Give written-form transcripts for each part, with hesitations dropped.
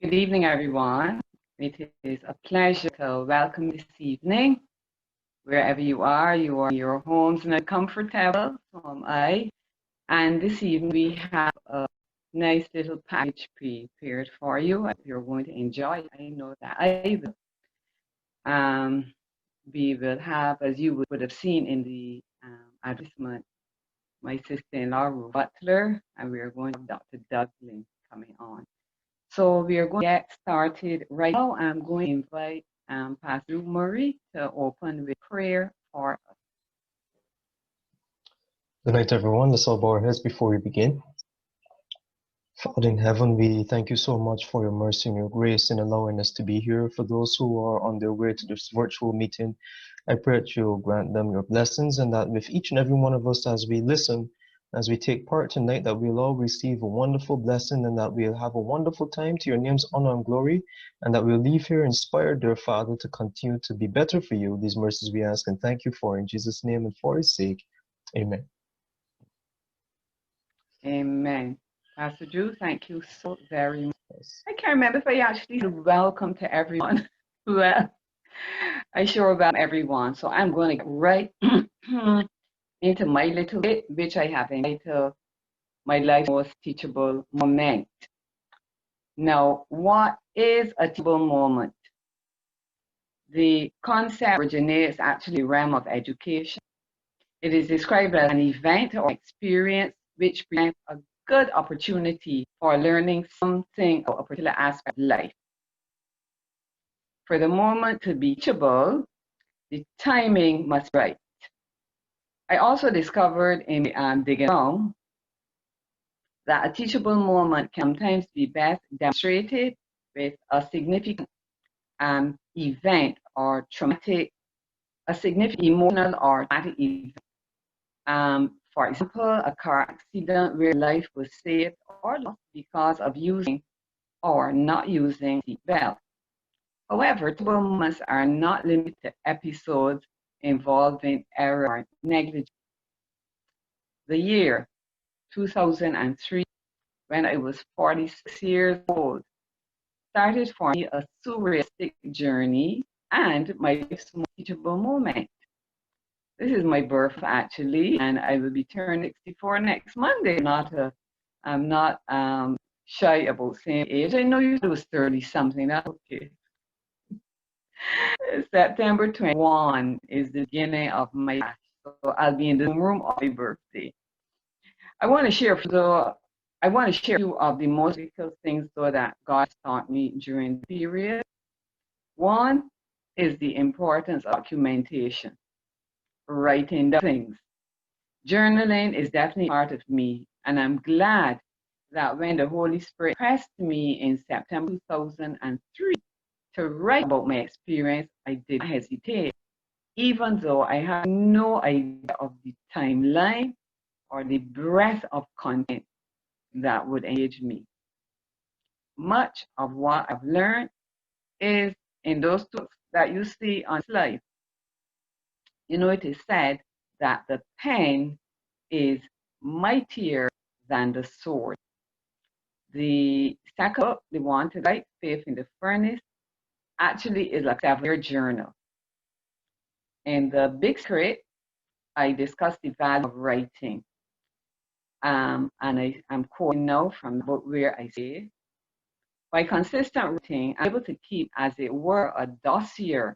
Good evening, everyone. It is a pleasure to welcome this evening. Wherever you are in your homes and comfortable, so am I. And this evening we have a nice little package prepared for you. You're going to enjoy it. I know that I will. We will have, as you would have seen in the advertisement, my sister-in-law, Ruth Butler, and we are going to have Dr. Douglas coming on. So we are going to get started right now. I'm going to invite Pastor Murray to open with prayer for us. Good night, everyone. Let's all bow our heads before we begin. Father in heaven, we thank you so much for your mercy and your grace in allowing us to be here. For those who are on their way to this virtual meeting, I pray that you'll grant them your blessings, and that with each and every one of us as we listen, as we take part tonight, that we'll all receive a wonderful blessing, and that we'll have a wonderful time to your name's honor and glory, and that we'll leave here inspired, dear Father, to continue to be better for you. These mercies we ask and thank you for in Jesus' name and for his sake. Amen. Amen. Pastor Drew, thank you so very much. I can't remember if I actually said welcome to everyone. Well, I sure welcome everyone. So I'm going to get right into my little bit, which I have entitled My Life's Most Teachable Moment. Now, what is a teachable moment? The concept originates actually in the realm of education. It is described as an event or experience which presents a good opportunity for learning something or a particular aspect of life. For the moment to be teachable, the timing must be right. I also discovered in digging around that a teachable moment can sometimes be best demonstrated with a significant event or traumatic, a significant emotional or traumatic event. For example, a car accident where life was saved or lost because of using or not using seatbelt. However, teachable moments are not limited to episodes involving error or negligence. The year 2003, when I was 46 years old, started for me a surrealistic journey and my life's most teachable moment. This is my birth, actually, and I will be turning 64 next Monday. I'm not shy about saying age. I know you was 30-something. That's okay. September 21 is the beginning of my life, so I'll be in the room on my birthday. I want to share a few of the most difficult things though that God taught me during the period. One is the importance of documentation. Writing down things. Journaling is definitely part of me, and I'm glad that when the Holy Spirit pressed me in September 2003 to write about my experience, I did not hesitate, even though I had no idea of the timeline or the breadth of content that would engage me. Much of what I've learned is in those books that you see on slide. You know, it is said that the pen is mightier than the sword. The second book, the one to write, Faith in the Furnace, actually is like a 7-year journal. In the big script, I discuss the value of writing. And I'm quoting now from the book where I say, by consistent writing, I'm able to keep, as it were, a dossier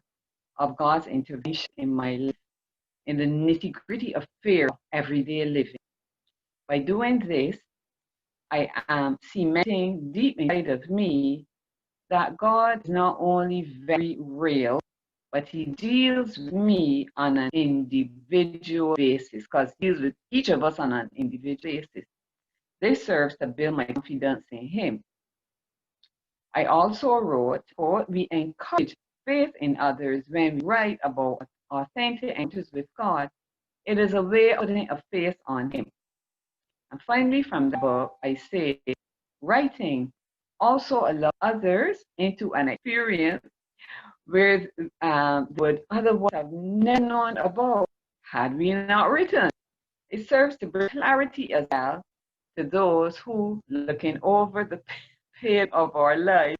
of God's intervention in my life, in the nitty-gritty affairs of everyday living. By doing this, I am cementing deep inside of me that God is not only very real, but he deals with me on an individual basis, because he deals with each of us on an individual basis. This serves to build my confidence in him. I also wrote, quote, we encourage faith in others when we write about authentic encounters with God. It is a way of putting a face on him. And finally, from the book, I say, writing also allows others into an experience where would otherwise have never known about had we not written. It serves to bring clarity as well to those who, looking over the page of our life,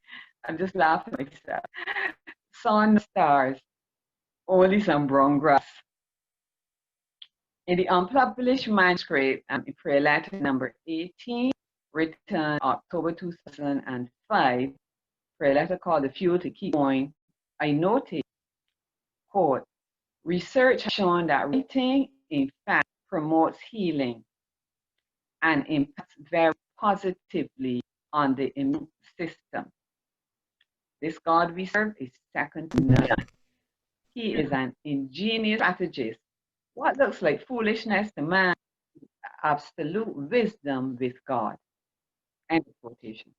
I'm just laughing at myself. Sun, stars, only some brown grass. In the unpublished manuscript, in prayer letter number 18, written October 2005, prayer letter called The Fuel to Keep Going, I noted, quote, research has shown that writing, in fact, promotes healing and impacts very positively on the immune system. This God we serve is second to none. He is an ingenious strategist. What looks like foolishness to man, absolute wisdom with God. End of quotation.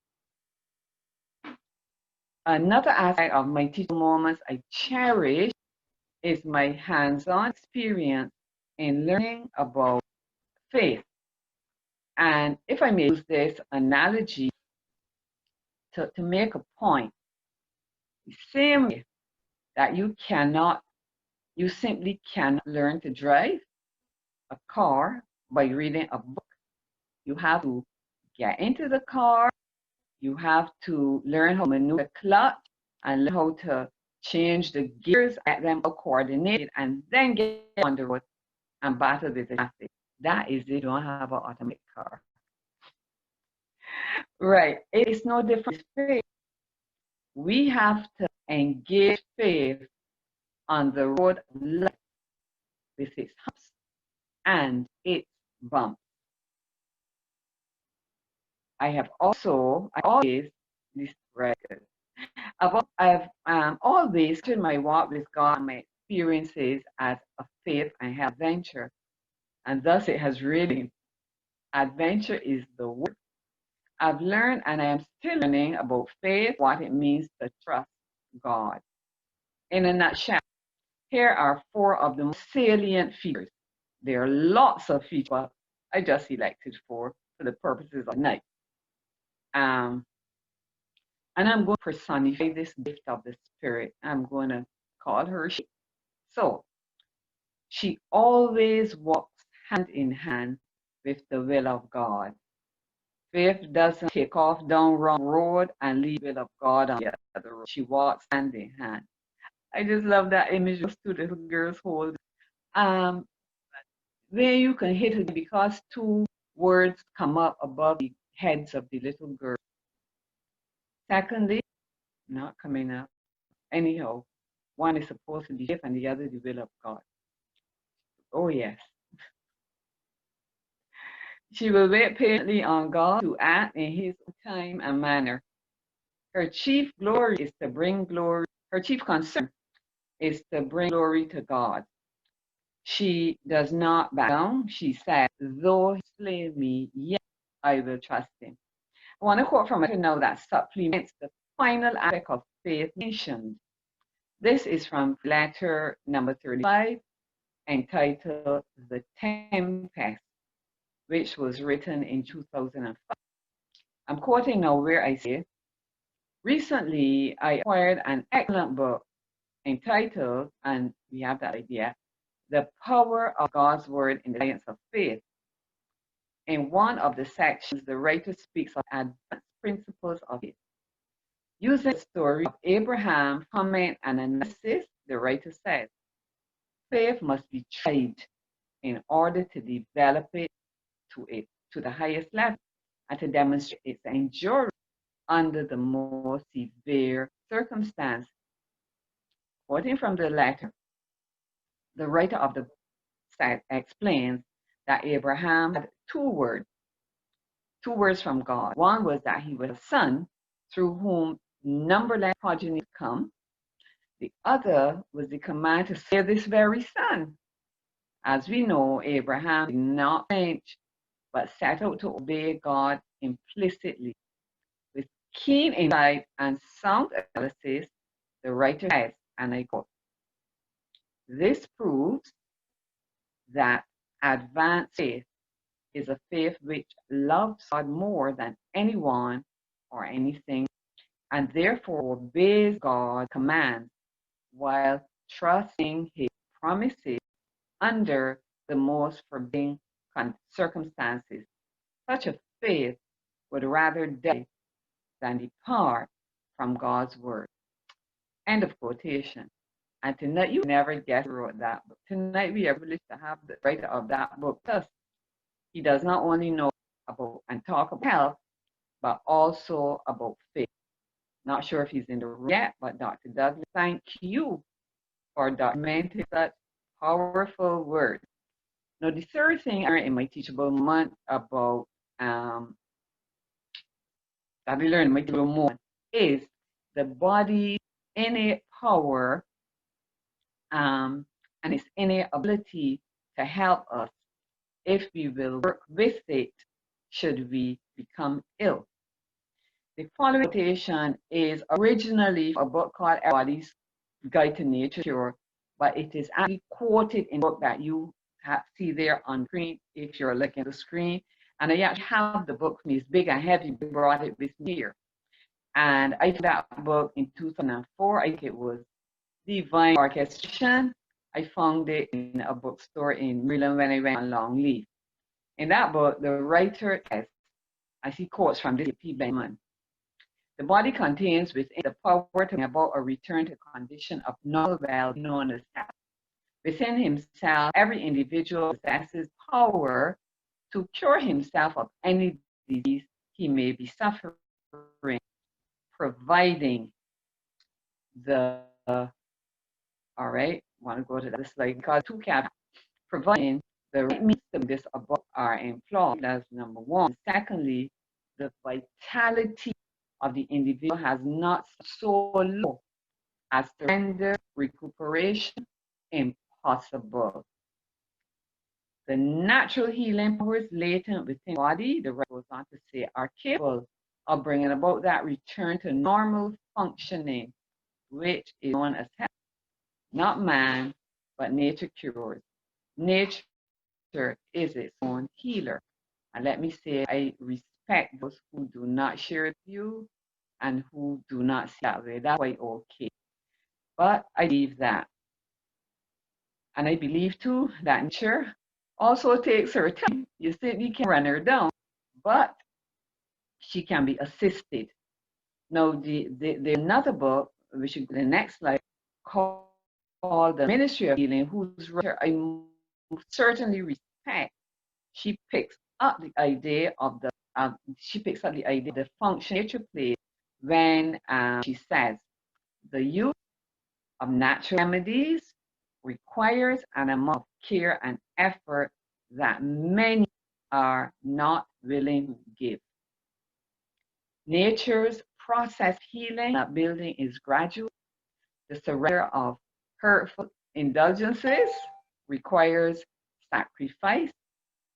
Another aspect of my teachable moments I cherish is my hands-on experience in learning about faith. And if I may use this analogy to make a point, the same way that you simply cannot learn to drive a car by reading a book. You have to get into the car, you have to learn how to maneuver the clutch and learn how to change the gears, get them all coordinated, and then get on the road and battle with the traffic. That is, they don't have an automatic car. Right. It's no different with faith. We have to engage faith on the road of life with its humps and its bumps. I've always, this record, I've always in my walk with God, my experiences as a faith and health adventure, and thus it has really, adventure is the word. I've learned and I am still learning about faith, what it means to trust God. In a nutshell, here are 4 of the most salient features. There are lots of features, but I just selected 4 for the purposes of night. And I'm going to personify this gift of the Spirit. I'm going to call her she. So, she always walks hand in hand with the will of God. Faith doesn't take off down wrong road and leave the will of God on the other road. She walks hand in hand. I just love that image of 2 little girls holding. There you can hit it because 2 words come up above the heads of the little girls. Secondly, not coming up. Anyhow, one is supposed to be faith and the other the will of God. Oh yes. She will wait patiently on God to act in his time and manner. Her chief glory is to bring glory. Her chief concern is to bring glory to God. She does not back down. She said, though he slay me, yet I will trust him. I want to quote from it now that supplements the final aspect of faith mentioned. This is from letter number 35, entitled The Tempest, which was written in 2005. I'm quoting now where I say, recently I acquired an excellent book entitled, and we have that idea, The Power of God's Word in the Science of Faith. In one of the sections, the writer speaks of advanced principles of faith. Using the story of Abraham, comment and analysis, the writer says, faith must be tried in order to develop it to the highest level and to demonstrate its endurance under the most severe circumstances. Quoting from the letter, the writer of the site explains that Abraham had 2 words from God. One was that he was a son through whom numberless progeny come. The other was the command to slay this very son. As we know, Abraham did not flinch, but set out to obey God implicitly. With keen insight and sound analysis, the writer says, and I quote, this proves that advanced faith is a faith which loves God more than anyone or anything, and therefore obeys God's commands while trusting his promises under the most forbidding circumstances. Such a faith would rather die than depart from God's word. End of quotation. And tonight, you never guess who wrote that book. Tonight, we are privileged to have the writer of that book with us. He does not only know about and talk about health, but also about faith. Not sure if he's in the room yet, but Dr. Douglas, thank you for documenting such powerful words. Now, the third thing I learned in my teachable moment about that I learned in my teachable moment is the body's innate power and its innate ability to help us if we will work with it should we become ill. The following quotation is originally a book called Antibodies, Guide to Nature Cure, but it is actually quoted in a book that you see there on screen if you're looking at the screen. And I actually have the book with me. It's big and heavy, but I brought it with me here. And I found that book in 2004. I think it was Divine Orchestration. I found it in a bookstore in Maryland when I went on long leave. In that book, the writer says, I see quotes from this P. Benjamin. The body contains within the power to bring about a return to condition of normal well-being known as health. Within himself, every individual possesses power to cure himself of any disease he may be suffering, providing the, all right, want to go to the slide because two caps, providing the right means of this above are employed. That's number one. Secondly, the vitality of the individual has not so low as to render recuperation impossible. The natural healing powers latent within the body, the writer goes on to say, are capable of bringing about that return to normal functioning, which is known as health. Not man, but nature cures. Nature is its own healer. And let me say, I respect those who do not share the view and who do not see that way. That's quite okay. But I believe that. And I believe too that nature also takes her time. You certainly can run her down, but she can be assisted. Now, the another book, we should go to the next slide, called The Ministry of Healing, whose writer I certainly respect. She picks up the idea of the function nature plays when she says the use of natural remedies requires an amount of care and effort that many are not willing to give. Nature's process healing building is gradual. The surrender of hurtful indulgences requires sacrifice,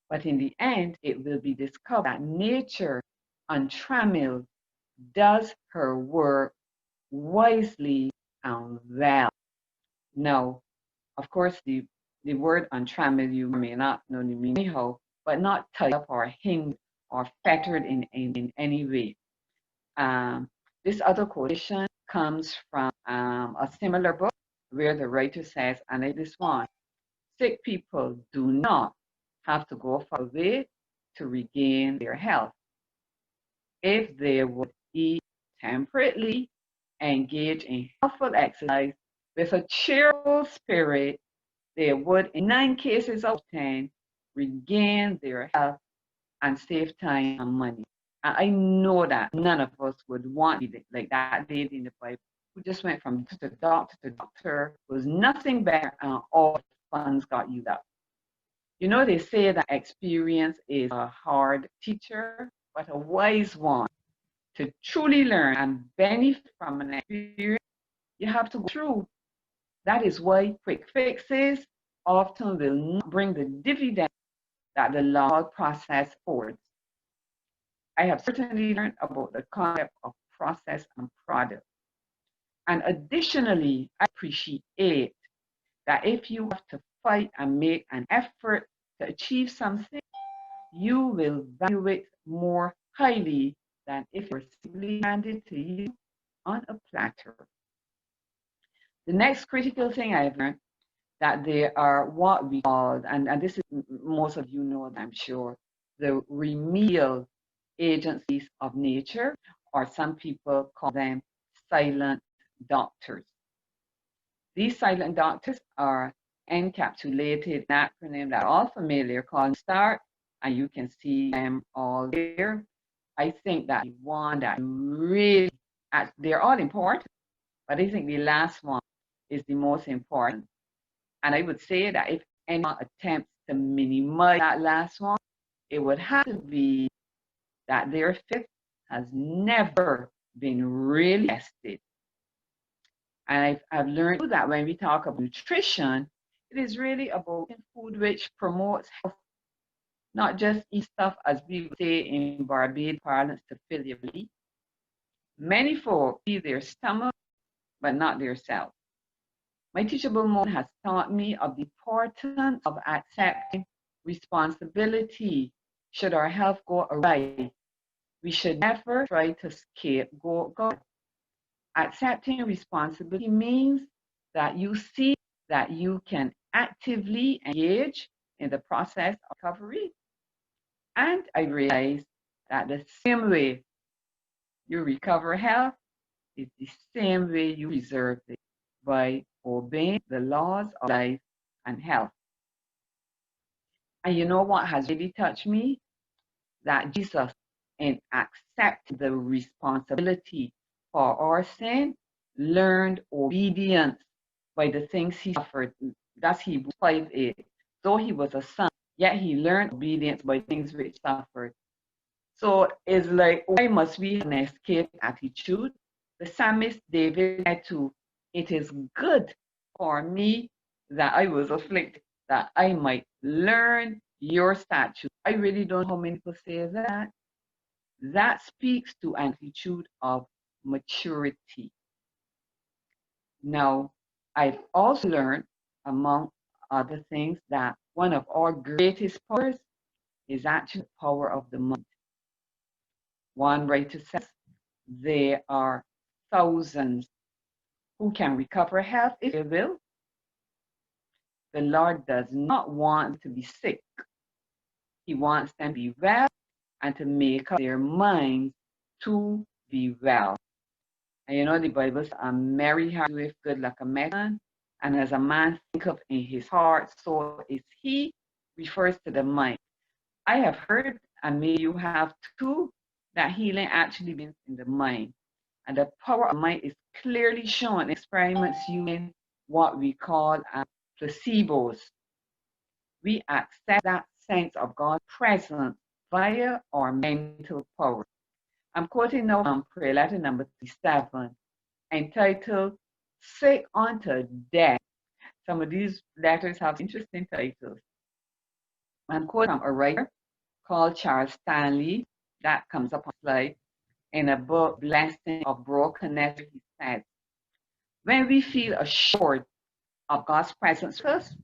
but in the end, it will be discovered that nature, untrammeled, does her work wisely and well. Now, of course, the word untrammeled, you may not know the meaning anyhow, but not tied up or hinged or fettered in any way. This other quotation comes from a similar book where the writer says, and I this one, sick people do not have to go far away to regain their health. If they would eat temperately, engage in healthful exercise with a cheerful spirit, they would, in 9 cases out of 10, regain their health and save time and money. And I know that none of us would want to be like that lady in the Bible who just went from doctor to doctor, was nothing better, and all the funds got used up. You know, they say that experience is a hard teacher, but a wise one. To truly learn and benefit from an experience, you have to go through. That is why quick fixes often will not bring the dividend that the long process affords. I have certainly learned about the concept of process and product. And additionally, I appreciate that if you have to fight and make an effort to achieve something, you will value it more highly than if it were simply handed to you on a platter. The next critical thing I've learned that there are what we call, and this is, most of you know, I'm sure, the remedial agencies of nature, or some people call them silent doctors. These silent doctors are encapsulated in an acronym that are all familiar called START, and you can see them all there. I think that the one that really, they're all important, but I think the last one is the most important. And I would say that if anyone attempts to minimize that last one, it would have to be that their faith has never been really tested. And I've learned that when we talk about nutrition, it is really about food which promotes health, not just eat stuff, as we would say in Barbadian parlance, to fill your belly. Many folk feed their stomach, but not their self. My teachable moment has taught me of the importance of accepting responsibility should our health go awry. We should never try to scapegoat God. Accepting responsibility means that you see that you can actively engage in the process of recovery. And I realize that the same way you recover health is the same way you preserve it, by obeying the laws of life and health. And you know what has really touched me? That Jesus, in accepting the responsibility for our sin, learned obedience by the things he suffered. That's Hebrews 5:8. Though he was a son, yet he learned obedience by things which suffered. So it's like, why must we have an escape attitude? The psalmist David said to, it is good for me that I was afflicted, that I might learn your statutes. I really don't know how many people say that. That speaks to an attitude of maturity. Now, I've also learned, among other things, that one of our greatest powers is actually the power of the mind. One writer says there are thousands who can recover health if they will. The Lord does not want to be sick. He wants them to be well and to make up their minds to be well. And you know, the Bible says, a merry heart doeth good like a medicine, and as a man thinketh in his heart, so is he, refers to the mind. I have heard, and maybe you have too, that healing actually begins in the mind. And the power of mind is clearly shown in experiments using what we call placebos. We accept that sense of God's presence via our mental power. I'm quoting now from prayer letter number 37, entitled Sick Unto Death. Some of these letters have interesting titles. I'm quoting from a writer called Charles Stanley, that comes up on the slide, in a book, Blessing of Brokenness. He said, when we feel assured of God's presence with us,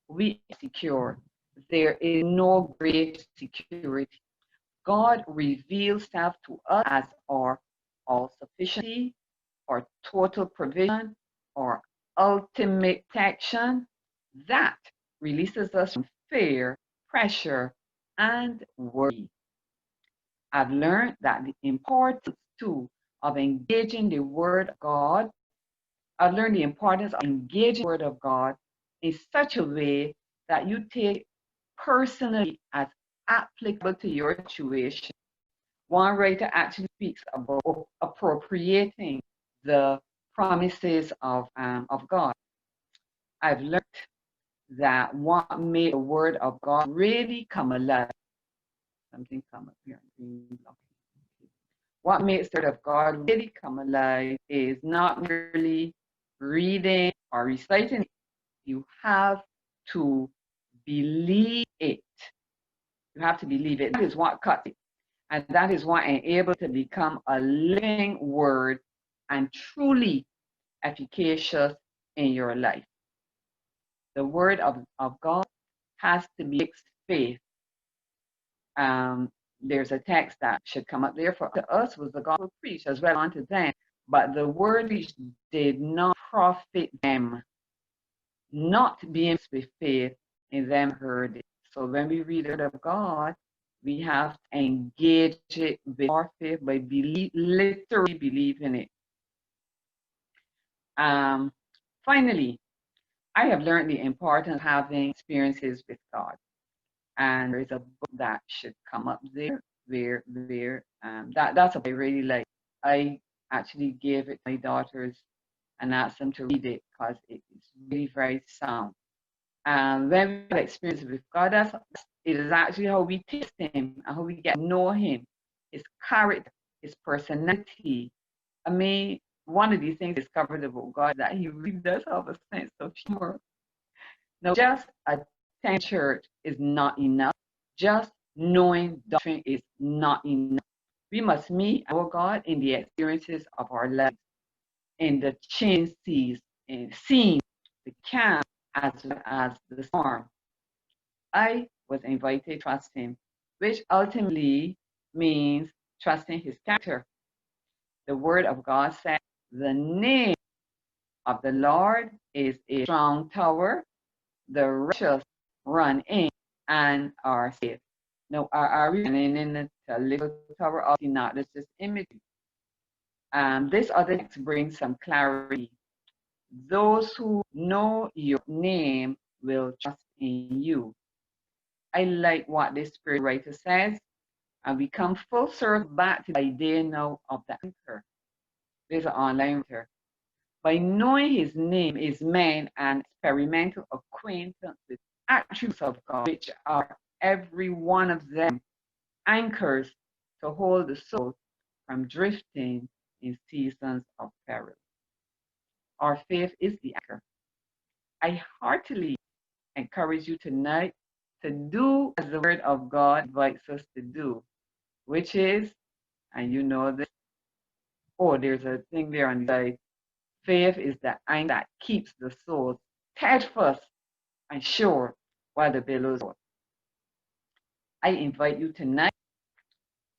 we are secure. There is no great security. God reveals Himself to us as our all-sufficiency, our total provision, our ultimate protection. That releases us from fear, pressure, and worry. I've learned that the importance too of engaging the Word of God. I've learned the importance of engaging the Word of God in such a way that you take personally as applicable to your situation. One writer actually speaks about appropriating the promises of God. I've learned that what made the Word of God really come alive. Something come up here. What makes the Word of God really come alive is not merely reading or reciting it. You have to believe it. You have to believe it. That is what cuts it. And that is what enables it to become a living word and truly efficacious in your life. The Word of God has to be mixed faith. There's a text that should come up there. For to us was the gospel preached as well unto them, but the word which did not profit them, not being mixed with faith in them heard it. So when we read the Word of God, we have to engage it with our faith by literally believing it. Finally, I have learned the importance of having experiences with God. And there is a book that should come up there, that's what I really like. I actually gave it to my daughters and asked them to read it because it is really very sound. When we have experience with God, it is actually how we taste Him and how we get to know Him, His character, His personality. I mean, one of these things discovered about God that He really does have a sense of humor. Now, just attending church is not enough. Just knowing doctrine is not enough. We must meet our God in the experiences of our lives, in the change scenes, the calm, as well as the storm. I was invited to trust Him, which ultimately means trusting His character. The Word of God said, "The name of the Lord is a strong tower. The righteous run in and are safe." Now, are we running in a little tower? Obviously not. That's just imagery. This other text brings some clarity. Those who know your name will trust in you. I like what the Spirit writer says, and we come full circle back to the idea now of the anchor. There's an online writer. By knowing His name is meant an experimental acquaintance with attributes of God, which are every one of them anchors to hold the soul from drifting in seasons of peril. Our faith is the anchor. I heartily encourage you tonight to do as the Word of God invites us to do, which is, and you know this, there's a thing there on the side. Faith is the anchor that keeps the soul steadfast and sure while the billows roll. I invite you tonight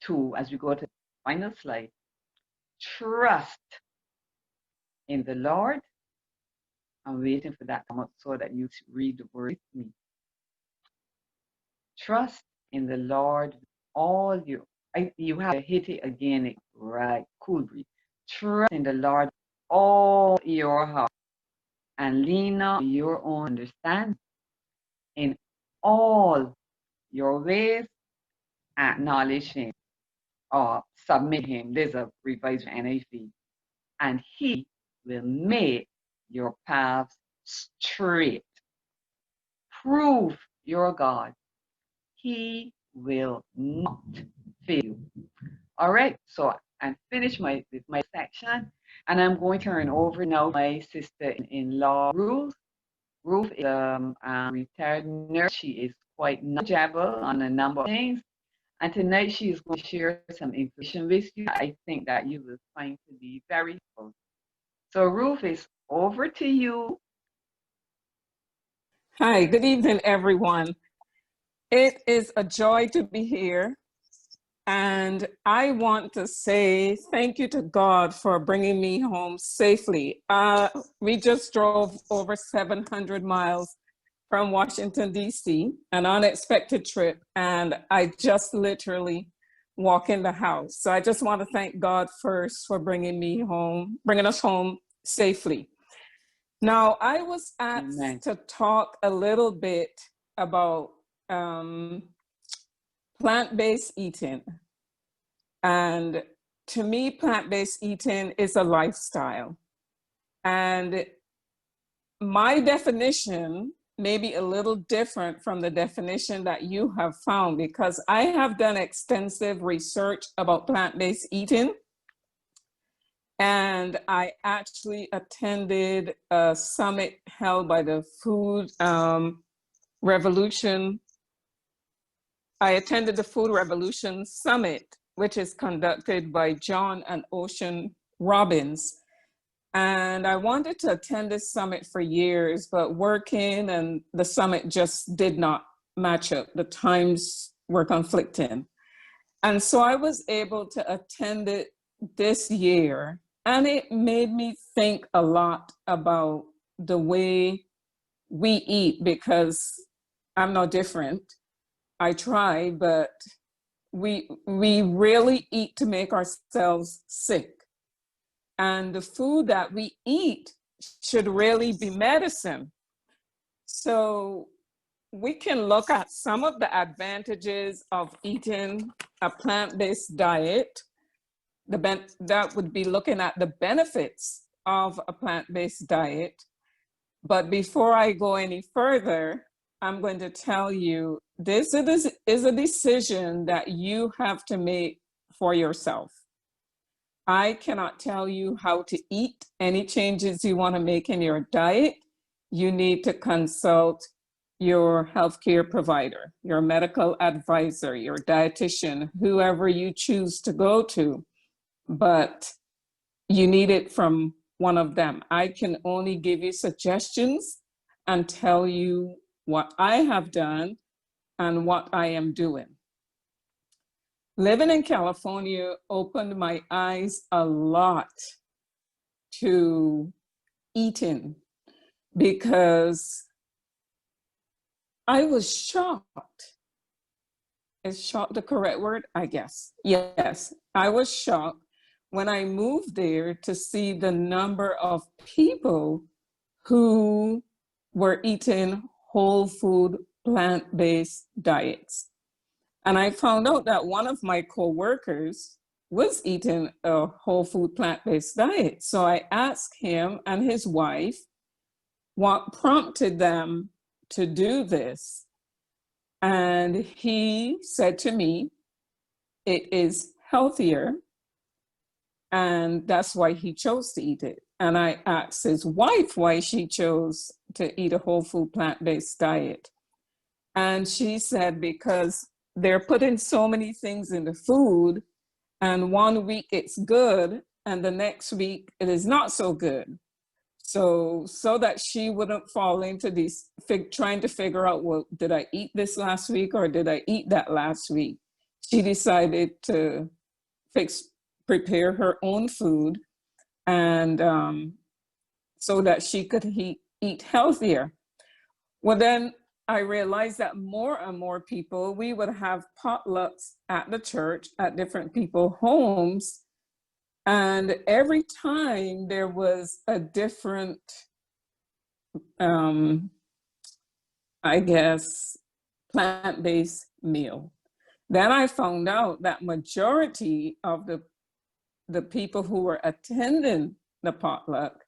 to, as we go to the final slide, trust in the Lord. I'm waiting for that to come up so that you read the word with me. Trust in the Lord with all you have to hit it again, right? Cool breathe. Trust in the Lord with all your heart and lean on your own understanding. In all your ways, acknowledge Him or submit Him. There's a revised NIV. And He will make your paths straight. Prove your God. He will not fail you. All right, so I'm finished with my section, and I'm going to turn over now to my sister-in-law, Ruth. Ruth is a retired nurse. She is quite knowledgeable on a number of things, and tonight she is going to share some information with you I think that you will find to be very useful. So Ruth, is over to you. Hi, good evening, everyone. It is a joy to be here. And I want to say thank you to God for bringing me home safely. We just drove over 700 miles from Washington, D.C., an unexpected trip, and I just literally walk in the house. So I just want to thank God first for bringing us home safely. Now, I was asked Amen. to talk a little bit about plant-based eating. And to me, plant-based eating is a lifestyle. And my definition may be a little different from the definition that you have found, because I have done extensive research about plant-based eating. And I actually attended a summit held by the Food Revolution. I attended the Food Revolution Summit, which is conducted by John and Ocean Robbins. And I wanted to attend this summit for years, but working and the summit just did not match up. The times were conflicting. And so I was able to attend it this year. And it made me think a lot about the way we eat, because I'm no different. I try, but we really eat to make ourselves sick. And the food that we eat should really be medicine. So we can look at some of the advantages of eating a plant-based diet. That would be looking at the benefits of a plant-based diet. But before I go any further, I'm going to tell you, this is a decision that you have to make for yourself. I cannot tell you how to eat. Any changes you want to make in your diet, you need to consult your healthcare provider, your medical advisor, your dietitian, whoever you choose to go to. But you need it from one of them. I can only give you suggestions and tell you what I have done and what I am doing. Living in California opened my eyes a lot to eating, because I was shocked. Is shocked the correct word? I guess. Yes, I was shocked when I moved there to see the number of people who were eating whole food, plant-based diets. And I found out that one of my coworkers was eating a whole food, plant-based diet. So I asked him and his wife what prompted them to do this. And he said to me, it is healthier, and that's why he chose to eat it. And I asked his wife why she chose to eat a whole food, plant-based diet. And she said, because they're putting so many things in the food, and one week it's good, and the next week it is not so good. So that she wouldn't fall into these, trying to figure out, well, did I eat this last week or did I eat that last week? She decided to prepare her own food, and so that she could eat healthier. Well, then I realized that more and more people, we would have potlucks at the church, at different people's homes. And every time there was a different, I guess, plant-based meal. Then I found out that majority of the people who were attending the potluck,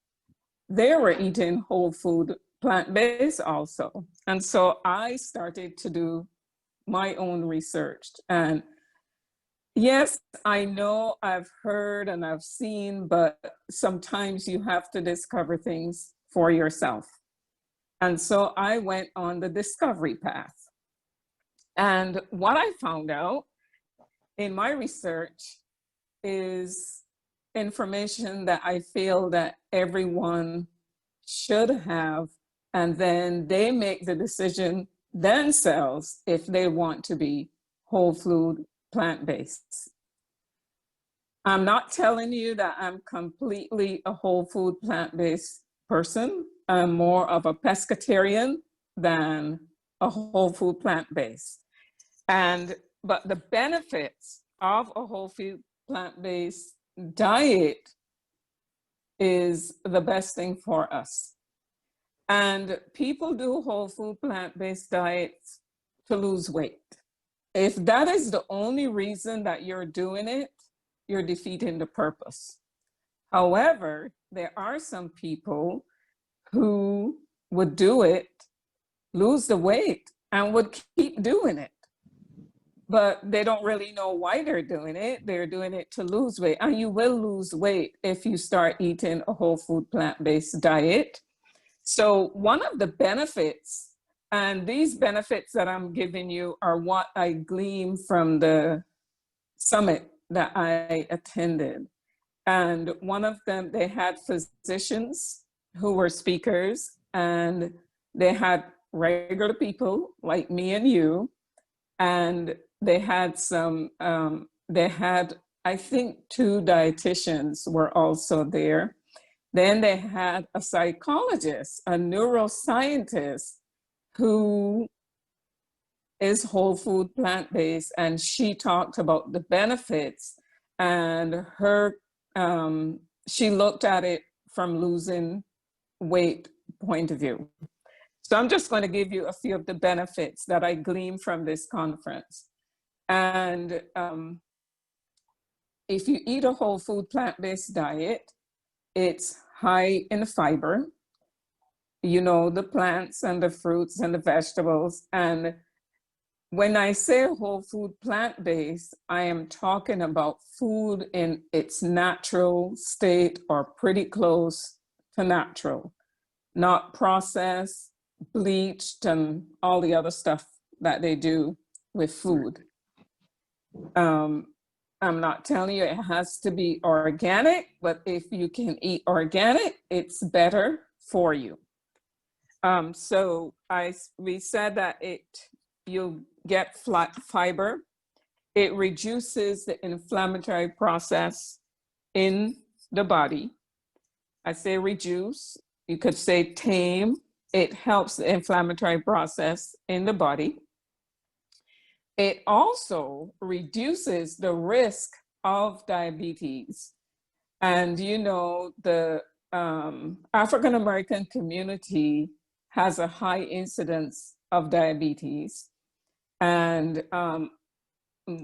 they were eating whole food, plant-based also. And so I started to do my own research. And yes, I know I've heard and I've seen, but sometimes you have to discover things for yourself. And so I went on the discovery path. And what I found out in my research is information that I feel that everyone should have, and then they make the decision themselves if they want to be whole food, plant-based. I'm not telling you that I'm completely a whole food, plant-based person. I'm more of a pescatarian than a whole food, plant-based. But the benefits of a whole food, plant-based diet is the best thing for us. And people do whole food, plant-based diets to lose weight. If that is the only reason that you're doing it, you're defeating the purpose. However, there are some people who would do it, lose the weight, and would keep doing it. But they don't really know why they're doing it. They're doing it to lose weight. And you will lose weight if you start eating a whole food, plant-based diet. So one of the benefits, and these benefits that I'm giving you are what I gleaned from the summit that I attended. And one of them, they had physicians who were speakers, and they had regular people like me and you, and they had I think 2 dietitians were also there. Then they had a psychologist, a neuroscientist who is whole food, plant-based, and she talked about the benefits, and she looked at it from losing weight point of view. So I'm just going to give you a few of the benefits that I gleaned from this conference. And if you eat a whole food plant-based diet, it's high in fiber, you know, the plants and the fruits and the vegetables. And when I say whole food plant-based, I am talking about food in its natural state or pretty close to natural, not processed, bleached, and all the other stuff that they do with food. I'm not telling you it has to be organic, but if you can eat organic, it's better for you. So we said that you'll get fiber. It reduces the inflammatory process in the body. I say reduce, you could say tame. It helps the inflammatory process in the body. It also reduces the risk of diabetes. And you know, the African American community has a high incidence of diabetes. And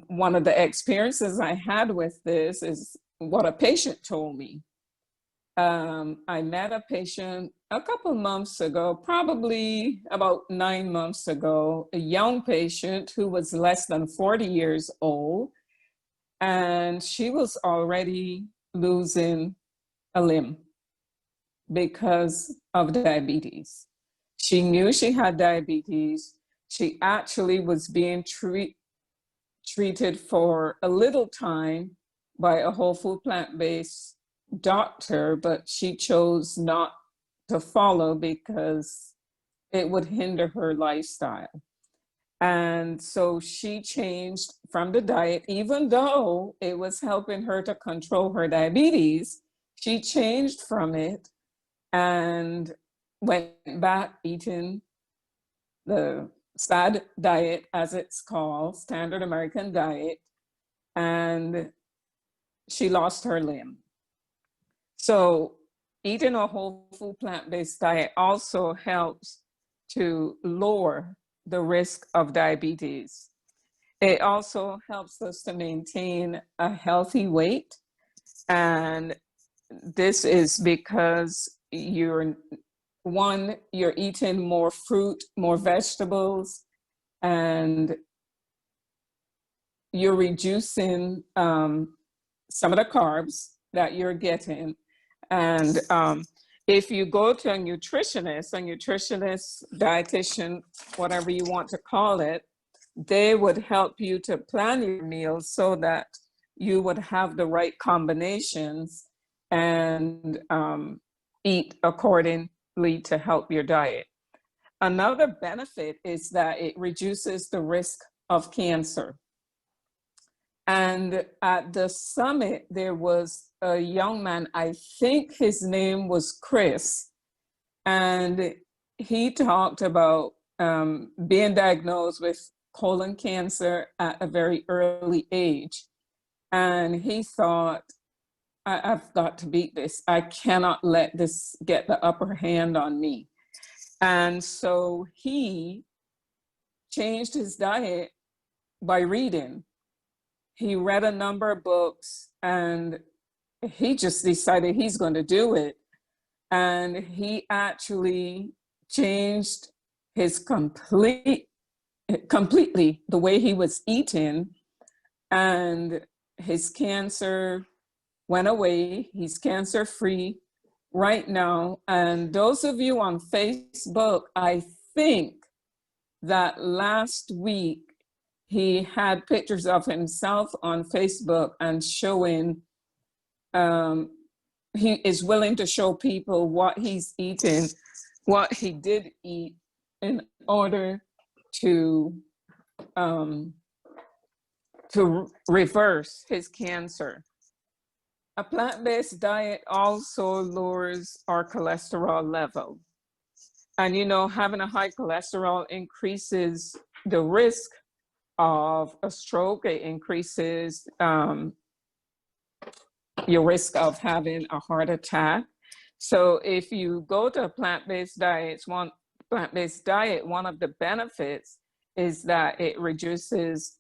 one of the experiences I had with this is what a patient told me. I met a patient a couple months ago, probably about 9 months ago, a young patient who was less than 40 years old, and she was already losing a limb because of diabetes. She knew she had diabetes. She actually was being treated for a little time by a whole food plant-based doctor, but she chose not to follow because it would hinder her lifestyle. And so she changed from the diet, even though it was helping her to control her diabetes. She changed from it and went back eating the SAD diet, as it's called, Standard American Diet, and she lost her limb. So eating a whole food plant-based diet also helps to lower the risk of diabetes. It also helps us to maintain a healthy weight. And this is because you're eating more fruit, more vegetables, and you're reducing some of the carbs that you're getting. And if you go to a nutritionist, dietitian, whatever you want to call it, they would help you to plan your meals so that you would have the right combinations and eat accordingly to help your diet. Another benefit is that it reduces the risk of cancer. And at the summit, there was a young man, I think his name was Chris, and he talked about being diagnosed with colon cancer at a very early age. And he thought, I've got to beat this. I cannot let this get the upper hand on me. And so he changed his diet by reading. He read a number of books and he just decided he's going to do it. And he actually changed his completely the way he was eating, and his cancer went away. He's cancer-free right now. And those of you on Facebook, I think that last week he had pictures of himself on Facebook and showing, he is willing to show people what he's eating, what he did eat in order to reverse his cancer. A plant-based diet also lowers our cholesterol level. And you know, having a high cholesterol increases the risk of a stroke. It increases your risk of having a heart attack. So if you go to a plant-based diet, one of the benefits is that it reduces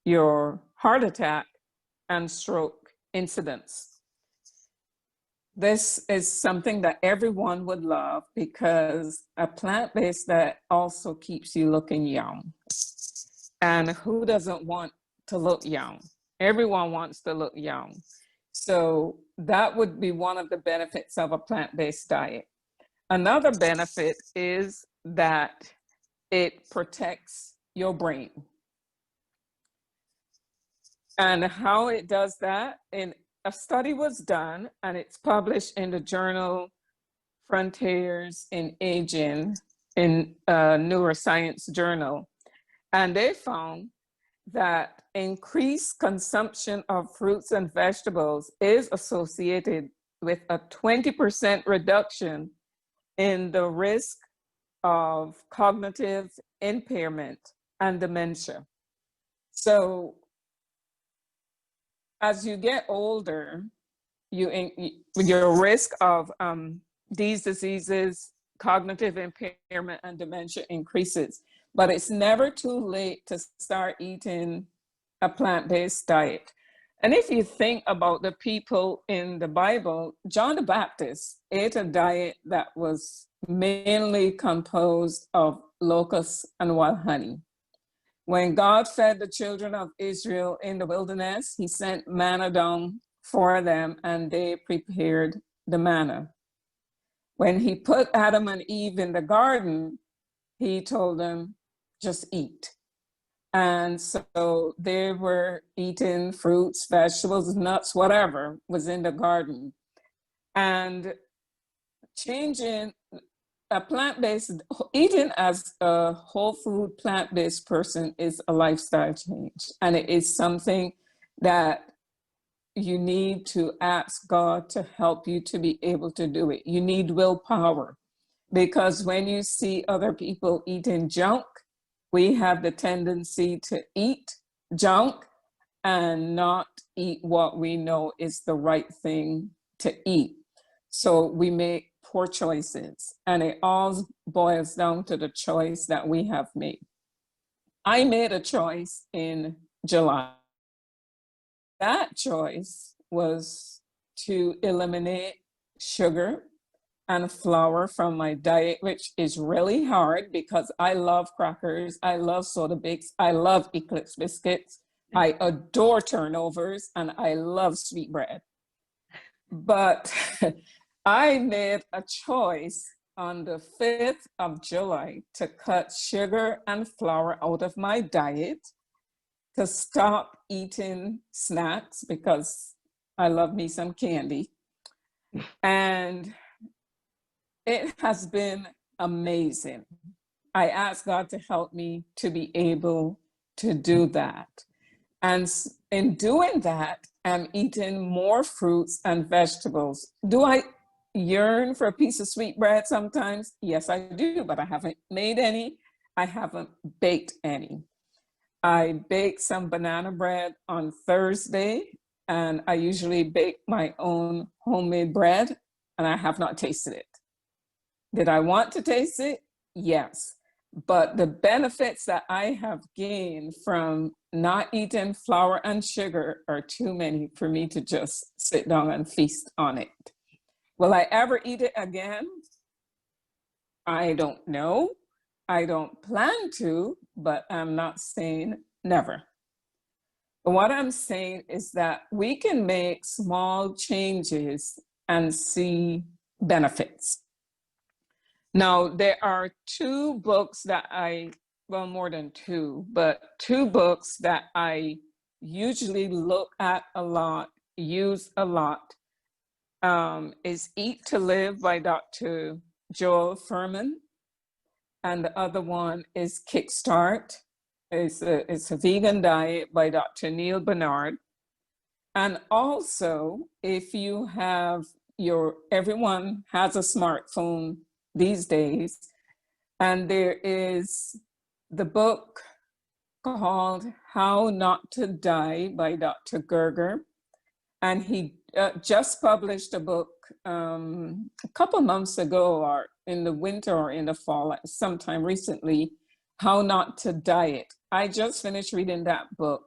your heart attack and stroke incidence. This is something that everyone would love because a plant-based diet also keeps you looking young. And who doesn't want to look young? Everyone wants to look young. So that would be one of the benefits of a plant-based diet. Another benefit is that it protects your brain. And how it does that, a study was done, and it's published in the journal Frontiers in Aging, in a neuroscience journal. And they found that increased consumption of fruits and vegetables is associated with a 20% reduction in the risk of cognitive impairment and dementia. So as you get older, your risk of these diseases, cognitive impairment and dementia increases. But it's never too late to start eating a plant-based diet. And if you think about the people in the Bible, John the Baptist ate a diet that was mainly composed of locusts and wild honey. When God fed the children of Israel in the wilderness, he sent manna down for them, and they prepared the manna. When he put Adam and Eve in the garden, he told them, just eat. And so they were eating fruits, vegetables, nuts, whatever was in the garden. And changing a plant-based, eating as a whole food plant-based person is a lifestyle change. And it is something that you need to ask God to help you to be able to do it. You need willpower, because when you see other people eating junk, we have the tendency to eat junk and not eat what we know is the right thing to eat. So we make poor choices, and it all boils down to the choice that we have made. I made a choice in July. That choice was to eliminate sugar and flour from my diet, which is really hard because I love crackers, I love soda bakes, I love Eclipse biscuits, I adore turnovers, and I love sweet bread. But I made a choice on the 5th of July to cut sugar and flour out of my diet, to stop eating snacks because I love me some candy. And it has been amazing. I asked God to help me to be able to do that. And in doing that, I'm eating more fruits and vegetables. Do I yearn for a piece of sweet bread sometimes? Yes, I do, but I haven't made any. I haven't baked any. I baked some banana bread on Thursday, and I usually bake my own homemade bread, and I have not tasted it. Did I want to taste it? Yes. But the benefits that I have gained from not eating flour and sugar are too many for me to just sit down and feast on it. Will I ever eat it again? I don't know. I don't plan to, but I'm not saying never. But what I'm saying is that we can make small changes and see benefits. Now, there are two books that well, more than two, but two books that I usually look at a lot, use a lot, is Eat to Live by Dr. Joel Fuhrman, and the other one is Kickstart. It's a vegan diet by Dr. Neil Barnard. And also, if you have everyone has a smartphone these days, and there is the book called How Not to Die by Dr. Gerger. And he just published a book a couple months ago, or in the winter or in the fall, sometime recently, How Not to Diet. I just finished reading that book,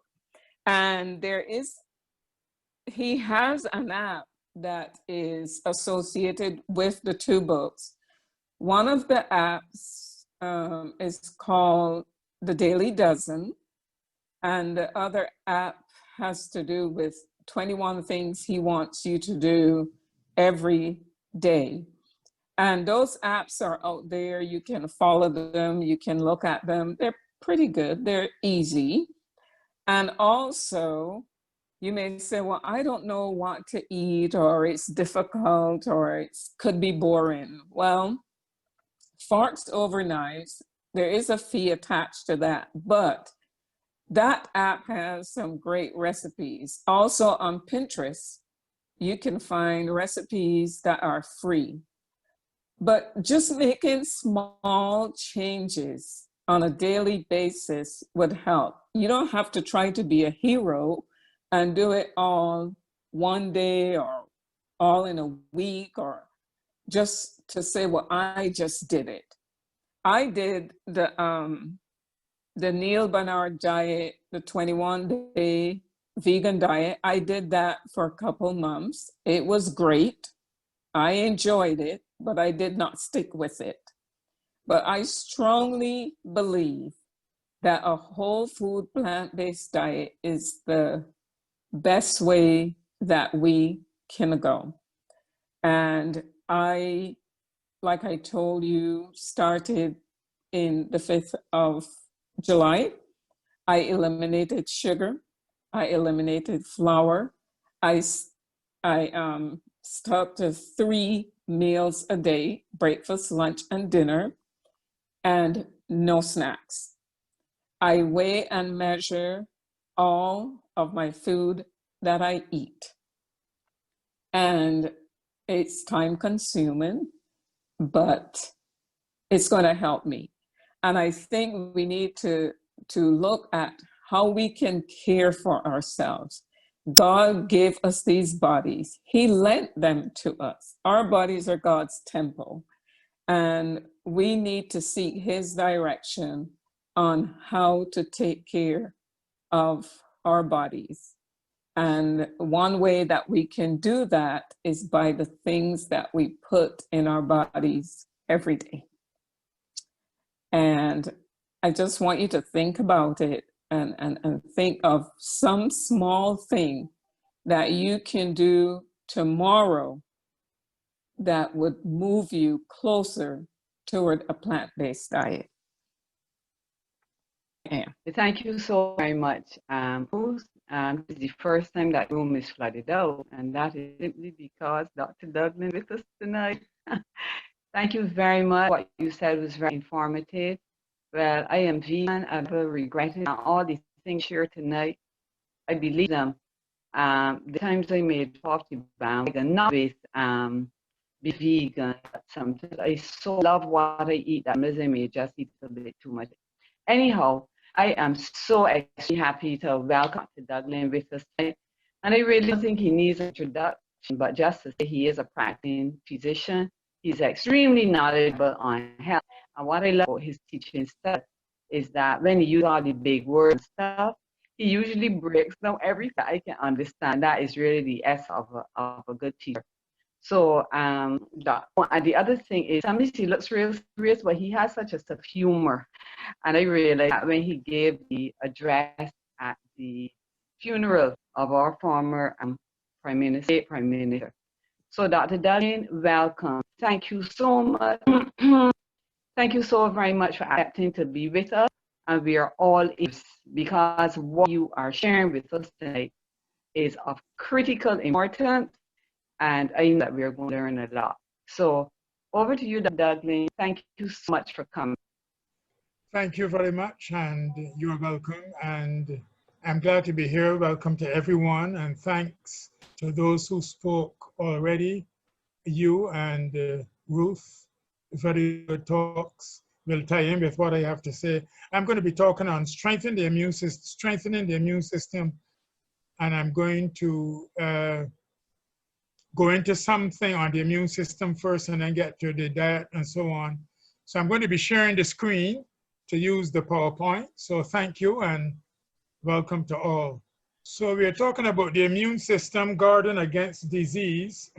and he has an app that is associated with the two books. One of the apps is called The Daily Dozen, and the other app has to do with 21 things he wants you to do every day. And those apps are out there. You can follow them, you can look at them. They're pretty good, they're easy. And also, you may say, well, I don't know what to eat, or it's difficult, or it could be boring. Well, forks over knives, there is a fee attached to that, but that app has some great recipes. Also on Pinterest, you can find recipes that are free. But just making small changes on a daily basis would help. You don't have to try to be a hero and do it all one day or all in a week, or just to say, well, I just did it. I did the Neil Barnard diet, the 21-day vegan diet. I did that for a couple months. It was great. I enjoyed it, but I did not stick with it. But I strongly believe that a whole food plant-based diet is the best way that we can go. And I, like I told you, started in the 5th of July. I eliminated sugar. I eliminated flour. I stuck to 3 meals a day, breakfast, lunch, and dinner, and no snacks. I weigh and measure all of my food that I eat. And it's time consuming, but it's going to help me. And I think we need to look at how we can care for ourselves. God gave us these bodies. He lent them to us. Our bodies are God's temple. And we need to seek his direction on how to take care of our bodies. And one way that we can do that is by the things that we put in our bodies every day. And I just want you to think about it and think of some small thing that you can do tomorrow that would move you closer toward a plant-based diet. Yeah. Thank you so very much, Bruce. This is the first time that the room is flooded out, and that is simply because Dr. Douglas with us tonight. Thank you very much. What you said was very informative. Well, I am vegan. I've regretted all these things here tonight. I believe them. The times I made 40 pounds, not with be vegan, but sometimes I so love what I eat that I may just eat a bit too much. Anyhow, I am so actually happy to welcome Dr. Douglas with us tonight. And I really don't think he needs an introduction, but just to say he is a practicing physician. He's extremely knowledgeable on health. And what I love about his teaching stuff is that when he uses all the big words and stuff, he usually breaks down everything I can understand. That is really the essence of a good teacher. So, and the other thing is, sometimes he looks real serious, but he has such a sense of humor. And I realized that when he gave the address at the funeral of our former Prime Minister. So, Dr. Douglas, welcome. Thank you so much. Thank you so very much for accepting to be with us. And we are all ears, because what you are sharing with us tonight is of critical importance. And I know that we are going to learn a lot. So over to you, Dr. Douglas. Thank you so much for coming. Thank you very much, and you're welcome. And I'm glad to be here. Welcome to everyone, and thanks to those who spoke already. You and Ruth, very good talks. Will tie in with what I have to say. I'm going to be talking on strengthening the immune system, and I'm going to go into something on the immune system first and then get to the diet and so on. So I'm going to be sharing the screen to use the PowerPoint. So thank you and welcome to all. So we are talking about the immune system guarding against disease.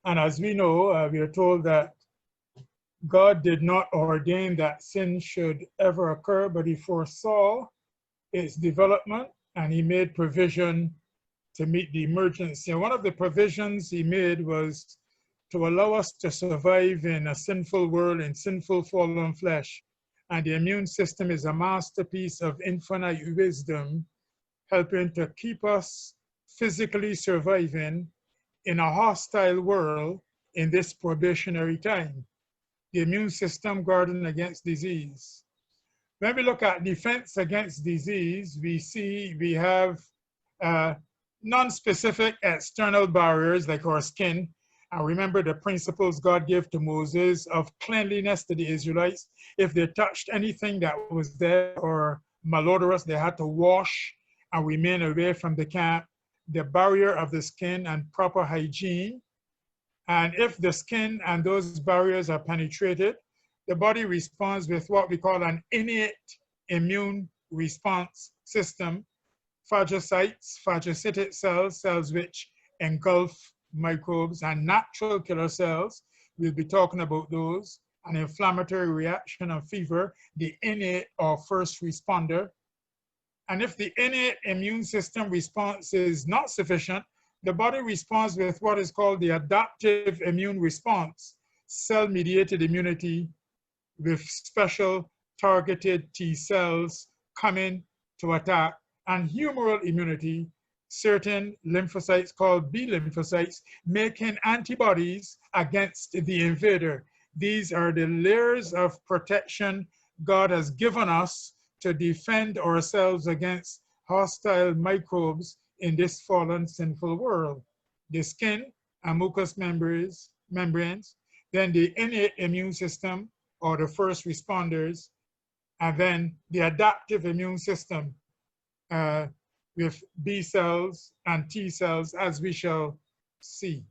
And as we know, we are told that God did not ordain that sin should ever occur, but he foresaw its development and he made provision to meet the emergency. And one of the provisions he made was to allow us to survive in a sinful world, in sinful fallen flesh. And the immune system is a masterpiece of infinite wisdom, helping to keep us physically surviving in a hostile world in this probationary time. The immune system guarding against disease. When we look at defense against disease, we see we have non-specific external barriers like our skin. And remember the principles God gave to Moses of cleanliness to the Israelites. If they touched anything that was dead or malodorous, they had to wash and remain away from the camp. The barrier of the skin and proper hygiene. And if the skin and those barriers are penetrated, the body responds with what we call an innate immune response system. Phagocytes, phagocytic cells, cells which engulf microbes, and natural killer cells. We'll be talking about those. An inflammatory reaction and fever, the innate or first responder. And if the innate immune system response is not sufficient, the body responds with what is called the adaptive immune response, cell-mediated immunity with special targeted T cells coming to attack, and humoral immunity, certain lymphocytes called B lymphocytes making antibodies against the invader. These are the layers of protection God has given us to defend ourselves against hostile microbes in this fallen sinful world. The skin and mucous membranes, then the innate immune system or the first responders, and then the adaptive immune system with B cells and T cells, as we shall see.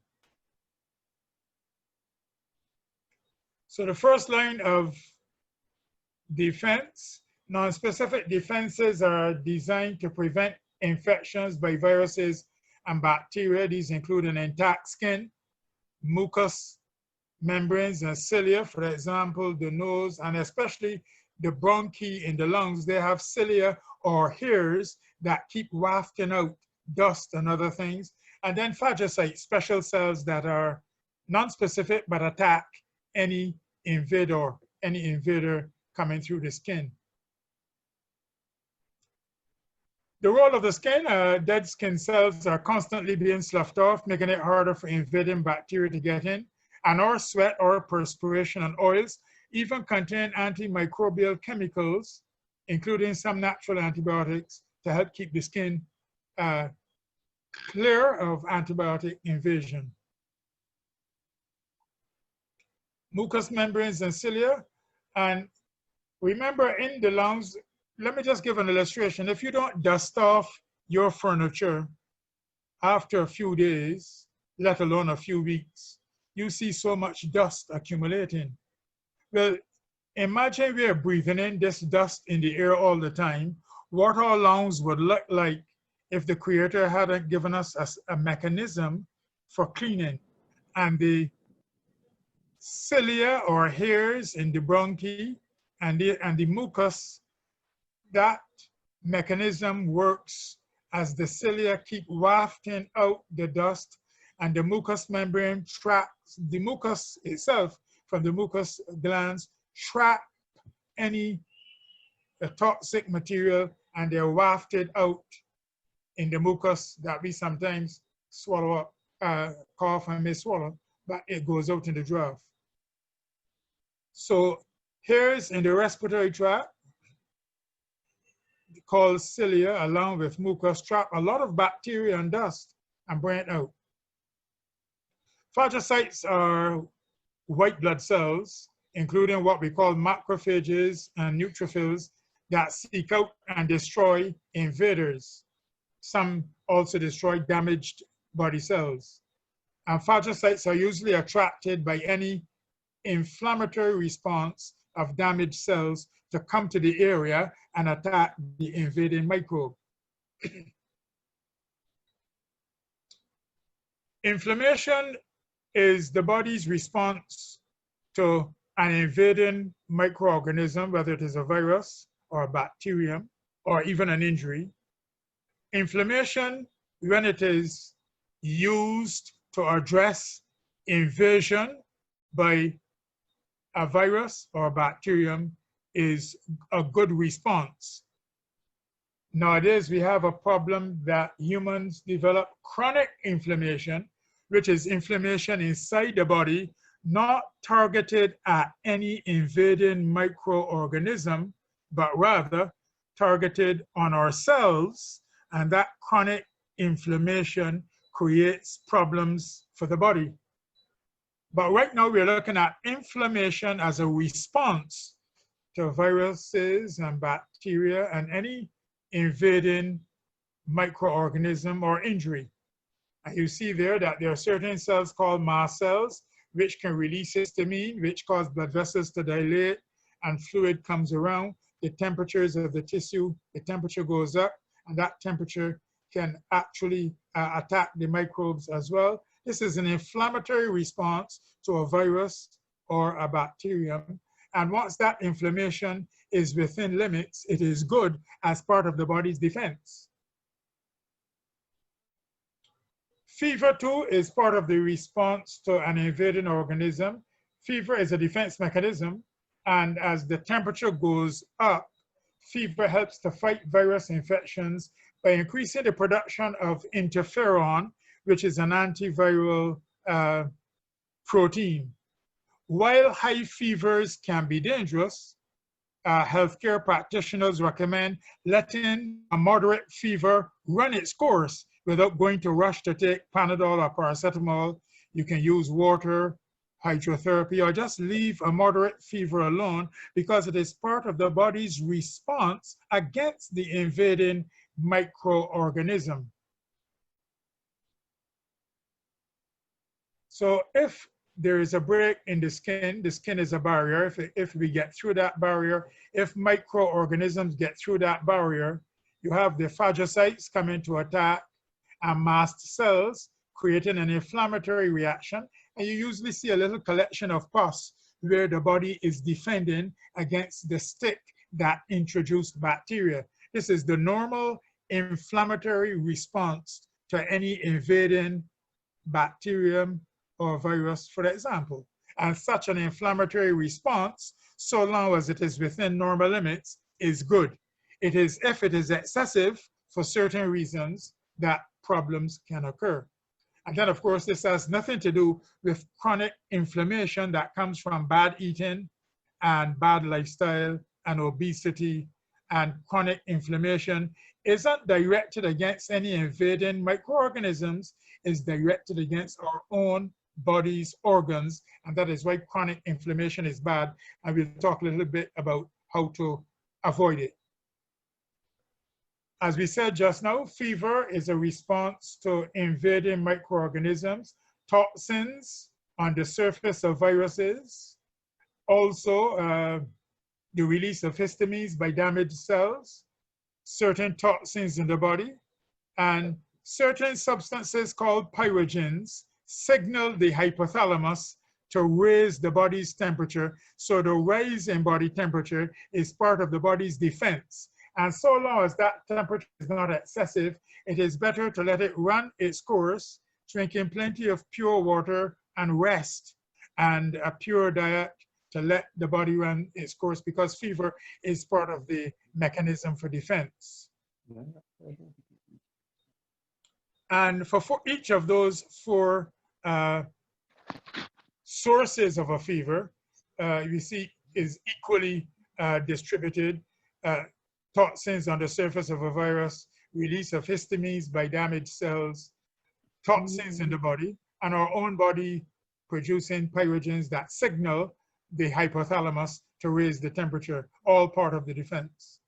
So the first line of defense, non-specific defenses are designed to prevent infections by viruses and bacteria. These include an intact skin, mucous membranes and cilia, for example, the nose, and especially the bronchi in the lungs. They have cilia or hairs that keep wafting out dust and other things. And then phagocytes, special cells that are non-specific but attack any invader coming through the skin. The role of the skin, dead skin cells are constantly being sloughed off, making it harder for invading bacteria to get in. And our sweat or perspiration and oils even contain antimicrobial chemicals, including some natural antibiotics, to help keep the skin clear of antibiotic invasion. Mucous membranes and cilia. And remember, in the lungs, let me just give an illustration. If you don't dust off your furniture after a few days, let alone a few weeks, you see so much dust accumulating. Well, imagine we are breathing in this dust in the air all the time. What our lungs would look like if the Creator hadn't given us a mechanism for cleaning. And the cilia or hairs in the bronchi and the mucus, that mechanism works as the cilia keep wafting out the dust, and the mucous membrane traps the mucus itself from the mucous glands, trap any toxic material, and they're wafted out in the mucus that we sometimes swallow up, cough and may swallow, but it goes out in the draft. So hairs in the respiratory tract, called cilia, along with mucus, trap a lot of bacteria and dust and bring it out. Phagocytes are white blood cells, including what we call macrophages and neutrophils that seek out and destroy invaders. Some also destroy damaged body cells. And phagocytes are usually attracted by any inflammatory response of damaged cells to come to the area and attack the invading microbe. Inflammation is the body's response to an invading microorganism, whether it is a virus or a bacterium or even an injury. Inflammation, when it is used to address invasion by a virus or a bacterium, is a good response. Nowadays, we have a problem that humans develop chronic inflammation, which is inflammation inside the body, not targeted at any invading microorganism, but rather targeted on our cells, and that chronic inflammation creates problems for the body. But right now, we're looking at inflammation as a response to viruses and bacteria and any invading microorganism or injury. And you see there that there are certain cells called mast cells, which can release histamine, which cause blood vessels to dilate, and fluid comes around. The temperatures of the tissue, the temperature goes up, and that temperature can actually attack the microbes as well. This is an inflammatory response to a virus or a bacterium. And once that inflammation is within limits, it is good as part of the body's defense. Fever too is part of the response to an invading organism. Fever is a defense mechanism, and as the temperature goes up, fever helps to fight virus infections by increasing the production of interferon, which is an antiviral protein. While high fevers can be dangerous, healthcare practitioners recommend letting a moderate fever run its course without going to rush to take Panadol or paracetamol. You can use water, hydrotherapy, or just leave a moderate fever alone, because it is part of the body's response against the invading microorganism. So if there is a break in the skin is a barrier. If we get through that barrier, if microorganisms get through that barrier, you have the phagocytes coming to attack and mast cells, creating an inflammatory reaction. And you usually see a little collection of pus where the body is defending against the stick that introduced bacteria. This is the normal inflammatory response to any invading bacterium or virus, for example. And such an inflammatory response, so long as it is within normal limits, is good. It is if it is excessive for certain reasons that problems can occur. And then, of course, this has nothing to do with chronic inflammation that comes from bad eating and bad lifestyle and obesity. And chronic inflammation isn't directed against any invading microorganisms, it's directed against our own body's organs, and that is why chronic inflammation is bad. And we'll talk a little bit about how to avoid it. As we said just now, fever is a response to invading microorganisms, toxins on the surface of viruses, also the release of histamines by damaged cells, certain toxins in the body, and certain substances called pyrogens signal the hypothalamus to raise the body's temperature. So the rise in body temperature is part of the body's defense. And so long as that temperature is not excessive, it is better to let it run its course, drinking plenty of pure water and rest, and a pure diet to let the body run its course, because fever is part of the mechanism for defense. And for each of those four sources of a fever, you see is equally distributed. Toxins on the surface of a virus, release of histamines by damaged cells, toxins in the body, and our own body producing pyrogens that signal the hypothalamus to raise the temperature, all part of the defense.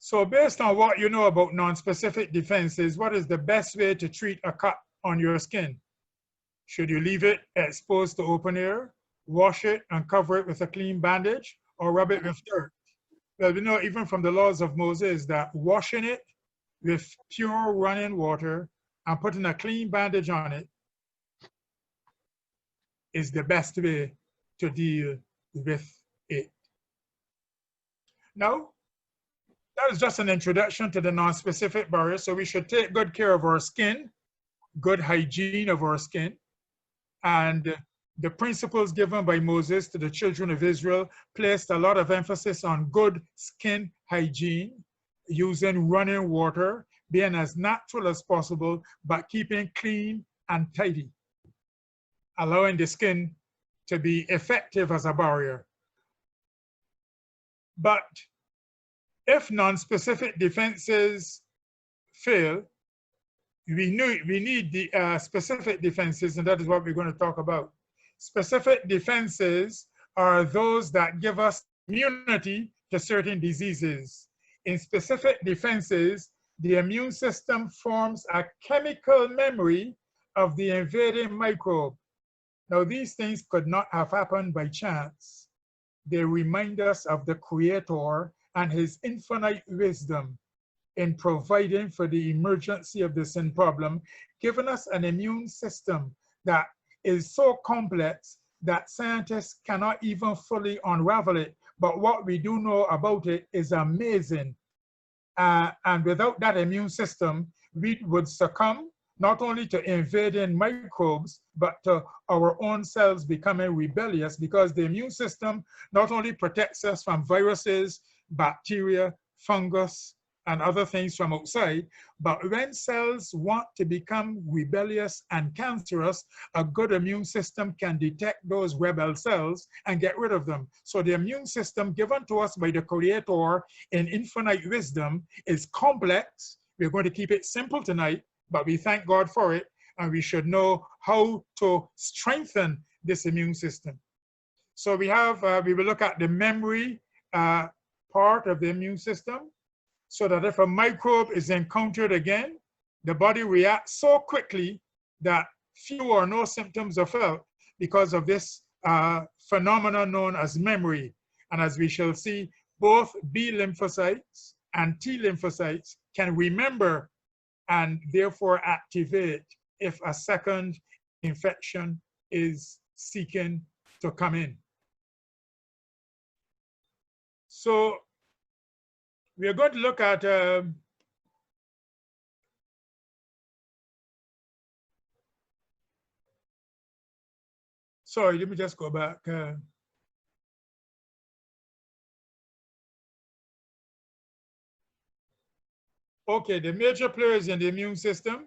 So based on what you know about non-specific defenses, what is the best way to treat a cut on your skin? Should you leave it exposed to open air, wash it and cover it with a clean bandage, or rub it with dirt? Well, we know even from the laws of Moses that washing it with pure running water and putting a clean bandage on it is the best way to deal with it. Now, that is just an introduction to the non-specific barrier. So we should take good care of our skin, good hygiene of our skin. And the principles given by Moses to the children of Israel placed a lot of emphasis on good skin hygiene, using running water, being as natural as possible, but keeping clean and tidy, allowing the skin to be effective as a barrier. But if non-specific defenses fail, we need the specific defenses, and that is what we're going to talk about. Specific defenses are those that give us immunity to certain diseases. In specific defenses, the immune system forms a chemical memory of the invading microbe. Now, these things could not have happened by chance. They remind us of the Creator and his infinite wisdom in providing for the emergency of the sin problem, giving us an immune system that is so complex that scientists cannot even fully unravel it. But what we do know about it is amazing. And without that immune system, we would succumb not only to invading microbes, but to our own cells becoming rebellious, because the immune system not only protects us from viruses, bacteria, fungus, and other things from outside, but when cells want to become rebellious and cancerous, a good immune system can detect those rebel cells and get rid of them. So the immune system given to us by the Creator in infinite wisdom is complex. We're going to keep it simple tonight, but we thank God for it, and we should know how to strengthen this immune system. So we will look at the memory part of the immune system, so that if a microbe is encountered again, the body reacts so quickly that few or no symptoms are felt because of this phenomenon known as memory. And as we shall see, both B lymphocytes and T lymphocytes can remember and therefore activate if a second infection is seeking to come in. So we are going to look at sorry, let me just go back. Okay, the major players in the immune system.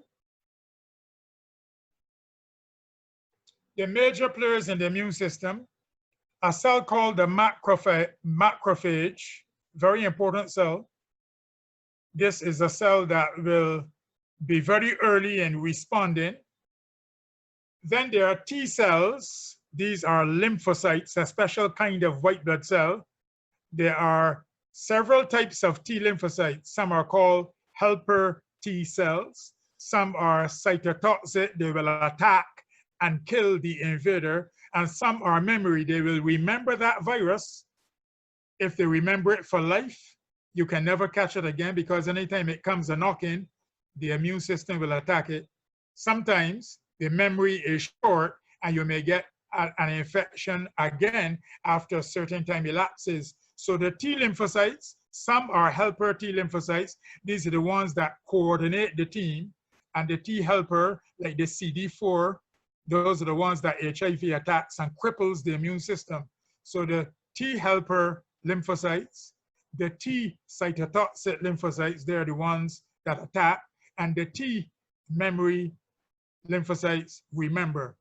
The major players in the immune system, a cell called the macrophage, very important cell. This is a cell that will be very early in responding. Then there are T cells. These are lymphocytes, a special kind of white blood cell. There are several types of T lymphocytes. Some are called helper T cells. Some are cytotoxic. They will attack and kill the invader. And some are memory. They will remember that virus. If they remember it for life, you can never catch it again, because anytime it comes a knocking, the immune system will attack it. Sometimes the memory is short and you may get an infection again after a certain time elapses. So the T lymphocytes, some are helper T lymphocytes. These are the ones that coordinate the team. And the T helper, like the CD4, those are the ones that HIV attacks and cripples the immune system. So the T helper lymphocytes, the T cytotoxic lymphocytes, they're the ones that attack, and the T memory lymphocytes remember.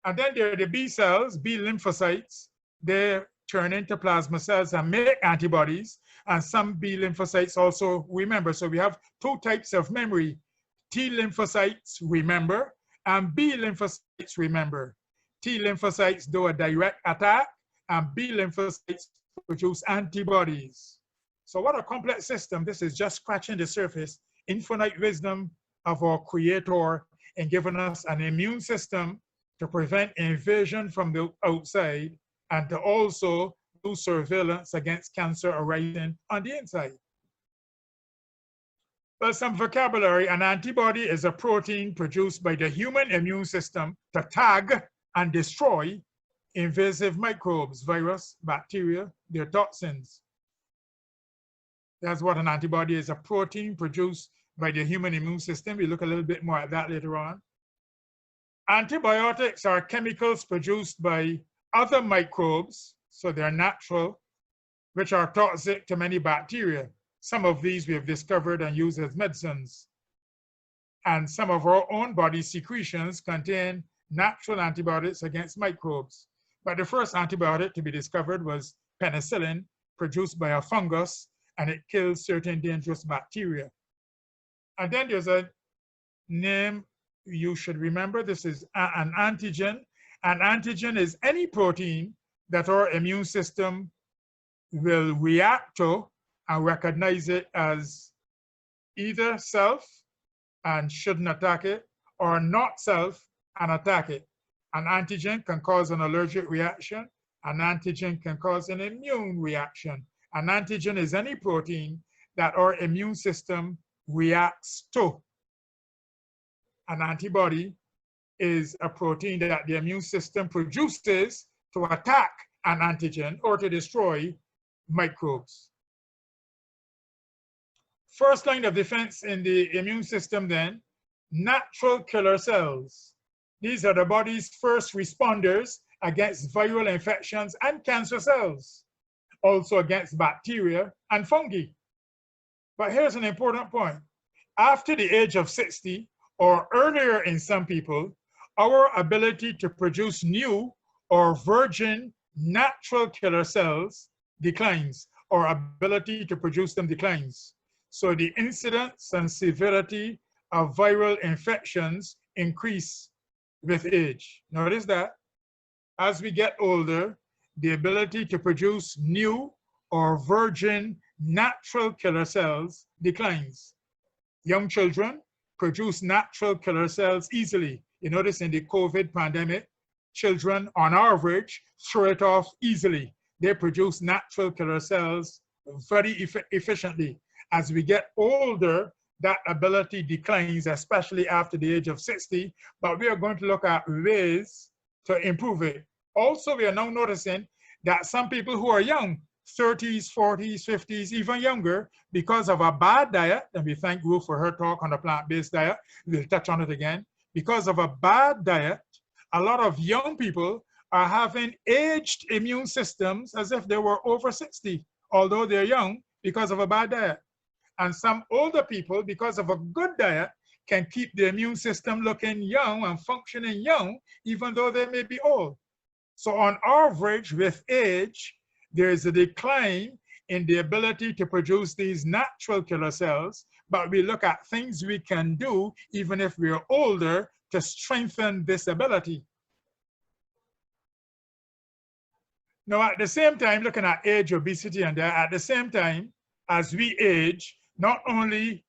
And then there are the B cells, B lymphocytes. They turn into plasma cells and make antibodies, and some B lymphocytes also remember. So we have two types of memory. T lymphocytes remember, and B lymphocytes remember. T lymphocytes do a direct attack, and B lymphocytes produce antibodies. So what a complex system. This is just scratching the surface. Infinite wisdom of our Creator in giving us an immune system to prevent invasion from the outside and to also do surveillance against cancer arising on the inside. Well, some vocabulary. An antibody is a protein produced by the human immune system to tag and destroy invasive microbes, virus, bacteria, their toxins. That's what an antibody is, a protein produced by the human immune system. We'll look a little bit more at that later on. Antibiotics are chemicals produced by other microbes, so they're natural, which are toxic to many bacteria. Some of these we have discovered and used as medicines. And some of our own body secretions contain natural antibiotics against microbes. But the first antibiotic to be discovered was penicillin, produced by a fungus, and it kills certain dangerous bacteria. And then there's a name you should remember. This is an antigen. An antigen is any protein that our immune system will react to and recognize it as either self and shouldn't attack it, or not self and attack it. An antigen can cause an allergic reaction. An antigen can cause an immune reaction. An antigen is any protein that our immune system reacts to. An antibody is a protein that the immune system produces to attack an antigen or to destroy microbes. First line of defense in the immune system then, natural killer cells. These are the body's first responders against viral infections and cancer cells, also against bacteria and fungi. But here's an important point. After the age of 60, or earlier in some people, our ability to produce new or virgin natural killer cells declines. Our ability to produce them declines. So the incidence and severity of viral infections increase with age. Notice that as we get older, the ability to produce new or virgin natural killer cells declines. Young children produce natural killer cells easily. You notice in the COVID pandemic, children on average throw it off easily. They produce natural killer cells very efficiently. As we get older, that ability declines, especially after the age of 60, but we are going to look at ways to improve it. Also, we are now noticing that some people who are young, 30s, 40s, 50s, even younger, because of a bad diet, and we thank Ruth for her talk on the plant-based diet, we'll touch on it again. Because of a bad diet, a lot of young people are having aged immune systems as if they were over 60, although they're young because of a bad diet. And some older people, because of a good diet, can keep the immune system looking young and functioning young, even though they may be old. So on average, with age, there is a decline in the ability to produce these natural killer cells, but we look at things we can do, even if we are older, to strengthen this ability. Now, at the same time, looking at age, obesity, and that, at the same time, as we age, not only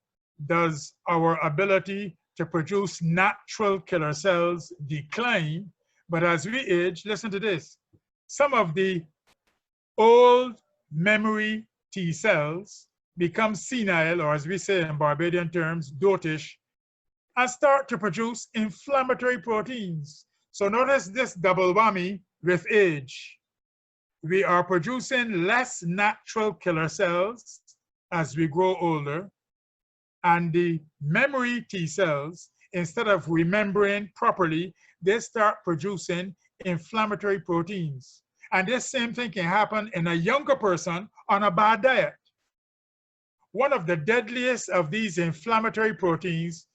does our ability to produce natural killer cells decline, but as we age, listen to this, some of the old memory T cells become senile, or as we say in Barbadian terms, dotish, and start to produce inflammatory proteins. So notice this double whammy with age. We are producing less natural killer cells as we grow older, and the memory T cells, instead of remembering properly, they start producing inflammatory proteins. And this same thing can happen in a younger person on a bad diet. One of the deadliest of these inflammatory proteins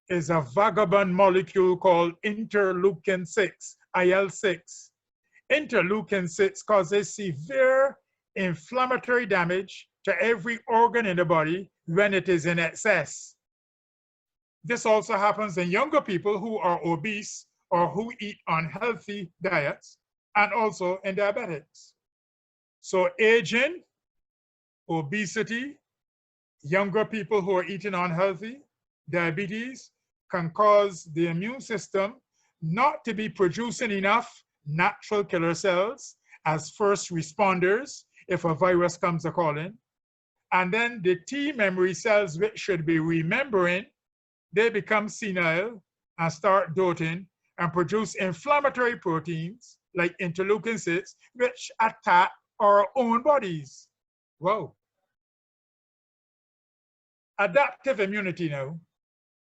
is a vagabond molecule called interleukin-6, IL-6. Interleukin-6 causes severe inflammatory damage to every organ in the body when it is in excess. This also happens in younger people who are obese or who eat unhealthy diets, and also in diabetics. So aging obesity, younger people who are eating unhealthy, diabetes, can cause the immune system not to be producing enough natural killer cells as first responders if a virus comes a calling. And then the T memory cells, which should be remembering, they become senile and start doting and produce inflammatory proteins like interleukin-6, which attack our own bodies. Whoa. Adaptive immunity now.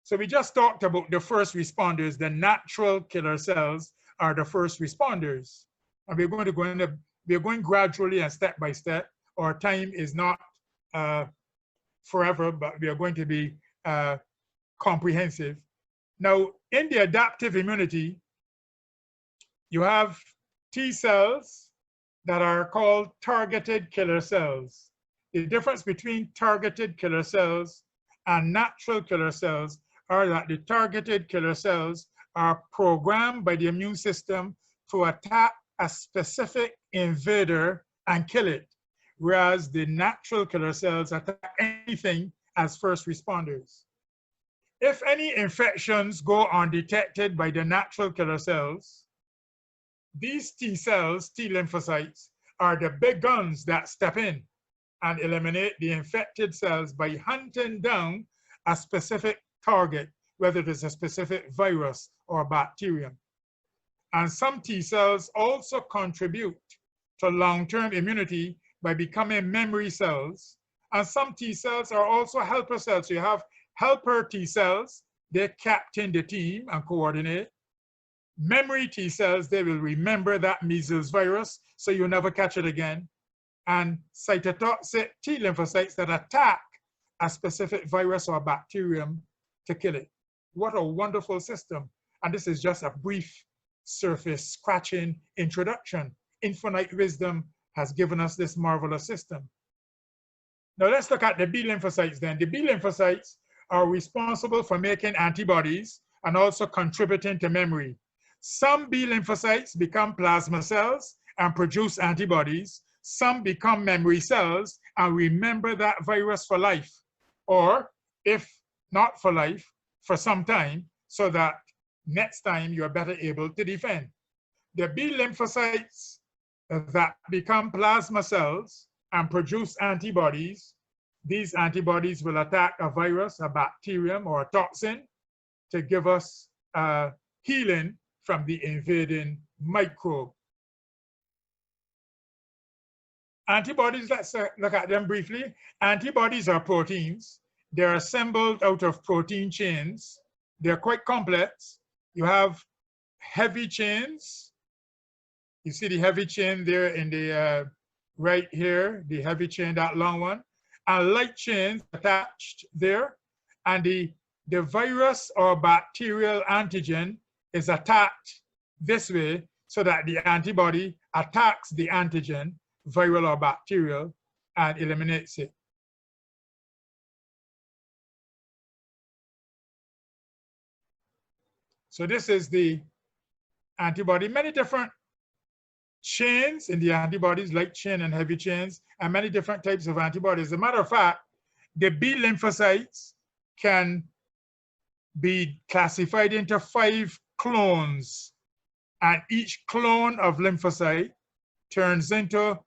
So we just talked about the first responders. The natural killer cells are the first responders. And we're going gradually and step by step. Our time is not forever, but we are going to be comprehensive. Now, in the adaptive immunity, you have T cells that are called targeted killer cells. The difference between targeted killer cells and natural killer cells are that the targeted killer cells are programmed by the immune system to attack a specific invader and kill it, whereas the natural killer cells attack anything as first responders. If any infections go undetected by the natural killer cells, these T cells, T lymphocytes, are the big guns that step in and eliminate the infected cells by hunting down a specific target, whether it is a specific virus or bacterium. And some T cells also contribute to long-term immunity by becoming memory cells. And some T cells are also helper cells. So you have helper T cells, they captain the team and coordinate. Memory T cells, they will remember that measles virus, so you'll never catch it again. And cytotoxic T lymphocytes that attack a specific virus or bacterium to kill it. What a wonderful system. And this is just a brief surface scratching introduction. Infinite wisdom has given us this marvelous system. Now let's look at the B lymphocytes then. The B lymphocytes are responsible for making antibodies and also contributing to memory. Some B lymphocytes become plasma cells and produce antibodies. Some become memory cells and remember that virus for life, or if not for life, for some time, so that next time you're better able to defend. The B lymphocytes that become plasma cells and produce antibodies, these antibodies will attack a virus, a bacterium, or a toxin to give us healing from the invading microbe. Antibodies, let's look at them briefly. Antibodies are proteins. They're assembled out of protein chains. They're quite complex. You have heavy chains. You see the heavy chain there in the right here, the heavy chain, that long one, and light chains attached there. And the virus or bacterial antigen is attacked this way so that the antibody attacks the antigen, viral or bacterial, and eliminates it. So this is the antibody. Many different chains in the antibodies, light chain and heavy chains, and many different types of antibodies. As a matter of fact, the B lymphocytes can be classified into 5 clones, and each clone of lymphocyte turns into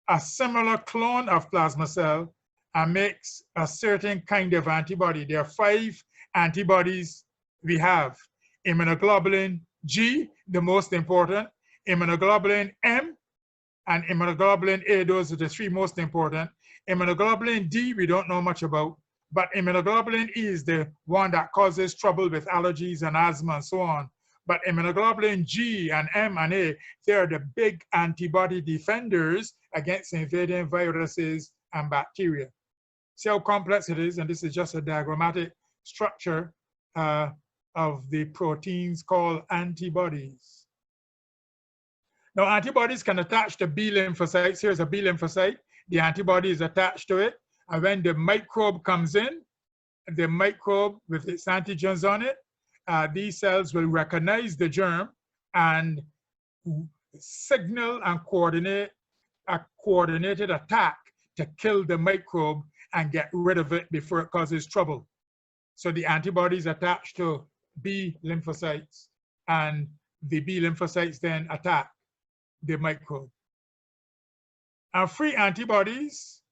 a similar clone of plasma cell and makes a certain kind of antibody. There are 5 antibodies we have. Immunoglobulin G, the most important, immunoglobulin M, and immunoglobulin A. Those are the 3 most important. Immunoglobulin D, we don't know much about, but immunoglobulin E is the one that causes trouble with allergies and asthma and so on. But immunoglobulin G and M and A, they're the big antibody defenders against invading viruses and bacteria. See how complex it is? And this is just a diagrammatic structure of the proteins called antibodies. Now, antibodies can attach to B lymphocytes. Here's a B lymphocyte. The antibody is attached to it. And when the microbe comes in, the microbe with its antigens on it, these cells will recognize the germ and signal and coordinate a coordinated attack to kill the microbe and get rid of it before it causes trouble. So the antibodies attach to B lymphocytes, and the B lymphocytes then attack the microbe. And free antibodies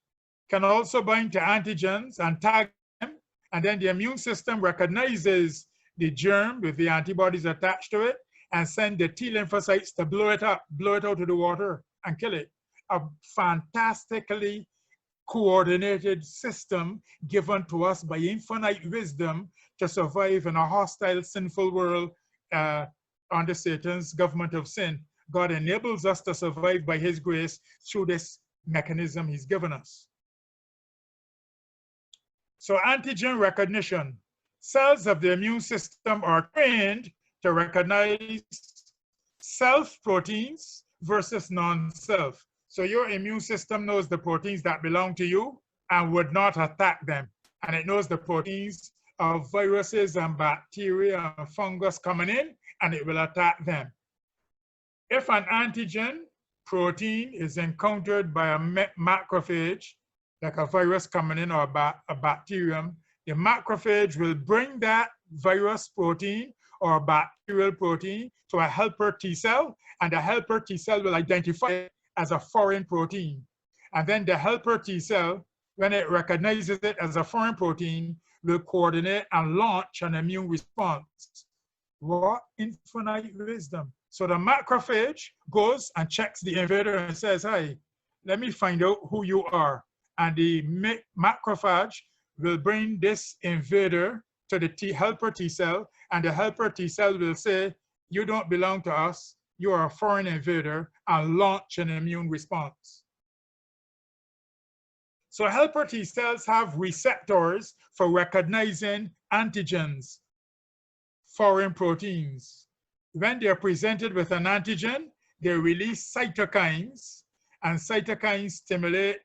can also bind to antigens and tag them, and then the immune system recognizes the germ with the antibodies attached to it and send the T lymphocytes to blow it up, blow it out of the water and kill it. A fantastically coordinated system given to us by infinite wisdom to survive in a hostile, sinful world under Satan's government of sin. God enables us to survive by his grace through this mechanism he's given us. So antigen recognition. Cells of the immune system are trained to recognize self-proteins versus non-self. So your immune system knows the proteins that belong to you and would not attack them. And it knows the proteins of viruses and bacteria and fungus coming in, and it will attack them. If an antigen protein is encountered by a macrophage, like a virus coming in or a bacterium, the macrophage will bring that virus protein or bacterial protein to a helper T cell, and the helper T cell will identify it as a foreign protein. And then the helper T cell, when it recognizes it as a foreign protein, will coordinate and launch an immune response. What infinite wisdom. So the macrophage goes and checks the invader and says, hey, let me find out who you are. And the macrophage will bring this invader to the helper T cell, and the helper T cell will say, you don't belong to us, you are a foreign invader, and launch an immune response. So helper T cells have receptors for recognizing antigens, foreign proteins. When they're presented with an antigen, they release cytokines, and cytokines stimulate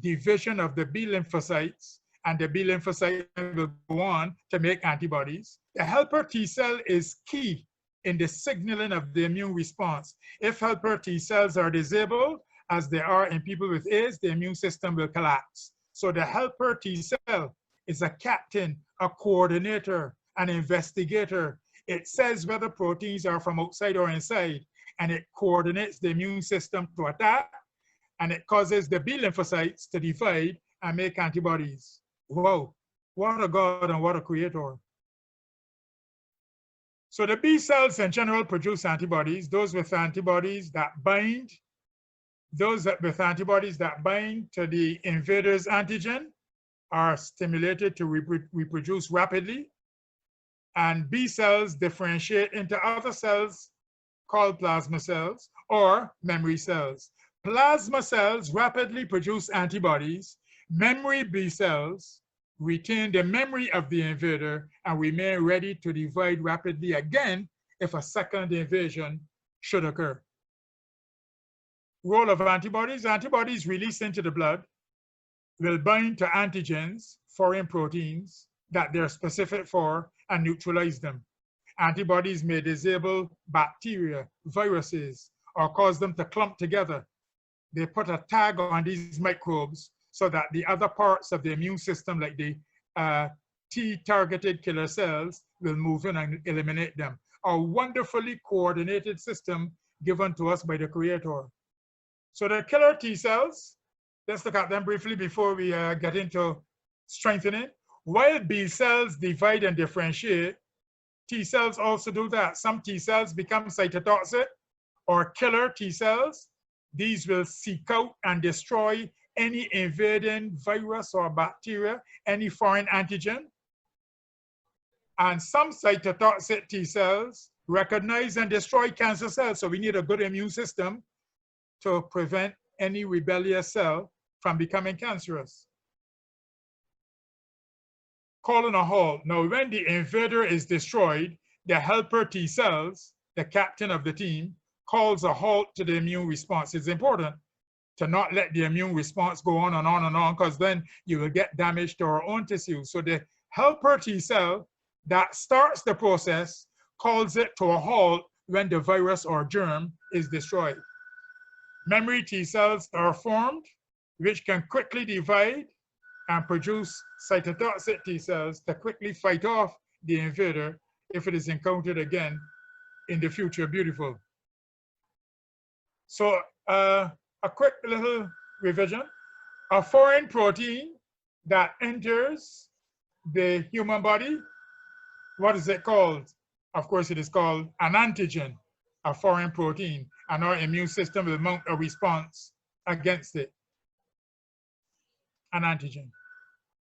division of the B lymphocytes, and the B lymphocyte will go on to make antibodies. The helper T cell is key in the signaling of the immune response. If helper T cells are disabled, as they are in people with AIDS, the immune system will collapse. So the helper T cell is a captain, a coordinator, an investigator. It says whether proteins are from outside or inside, and it coordinates the immune system to attack, and it causes the B lymphocytes to divide and make antibodies. Wow, what a God and what a creator. So the B cells in general produce antibodies. Those with antibodies that bind to the invader's antigen are stimulated to reproduce rapidly. And B cells differentiate into other cells called plasma cells or memory cells. Plasma cells rapidly produce antibodies. Memory B cells retain the memory of the invader and remain ready to divide rapidly again if a second invasion should occur. Role of antibodies. Antibodies released into the blood will bind to antigens, foreign proteins, that they're specific for and neutralize them. Antibodies may disable bacteria, viruses, or cause them to clump together. They put a tag on these microbes so that the other parts of the immune system, like the T-targeted killer cells, will move in and eliminate them. A wonderfully coordinated system given to us by the Creator. So the killer T cells, let's look at them briefly before we get into strengthening. While B cells divide and differentiate, T cells also do that. Some T cells become cytotoxic or killer T cells. These will seek out and destroy any invading virus or bacteria, any foreign antigen. And some cytotoxic T cells recognize and destroy cancer cells. So we need a good immune system to prevent any rebellious cell from becoming cancerous. Calling a halt. Now, when the invader is destroyed, the helper T cells, the captain of the team, calls a halt to the immune response. It's important to not let the immune response go on and on and on, because then you will get damage to our own tissues. So the helper T cell that starts the process calls it to a halt when the virus or germ is destroyed. Memory T cells are formed which can quickly divide and produce cytotoxic T cells to quickly fight off the invader if it is encountered again in the future. Beautiful. So a quick little revision. A foreign protein that enters the human body, what is it called? Of course, it is called an antigen, a foreign protein, and our immune system will mount a response against it. An antigen.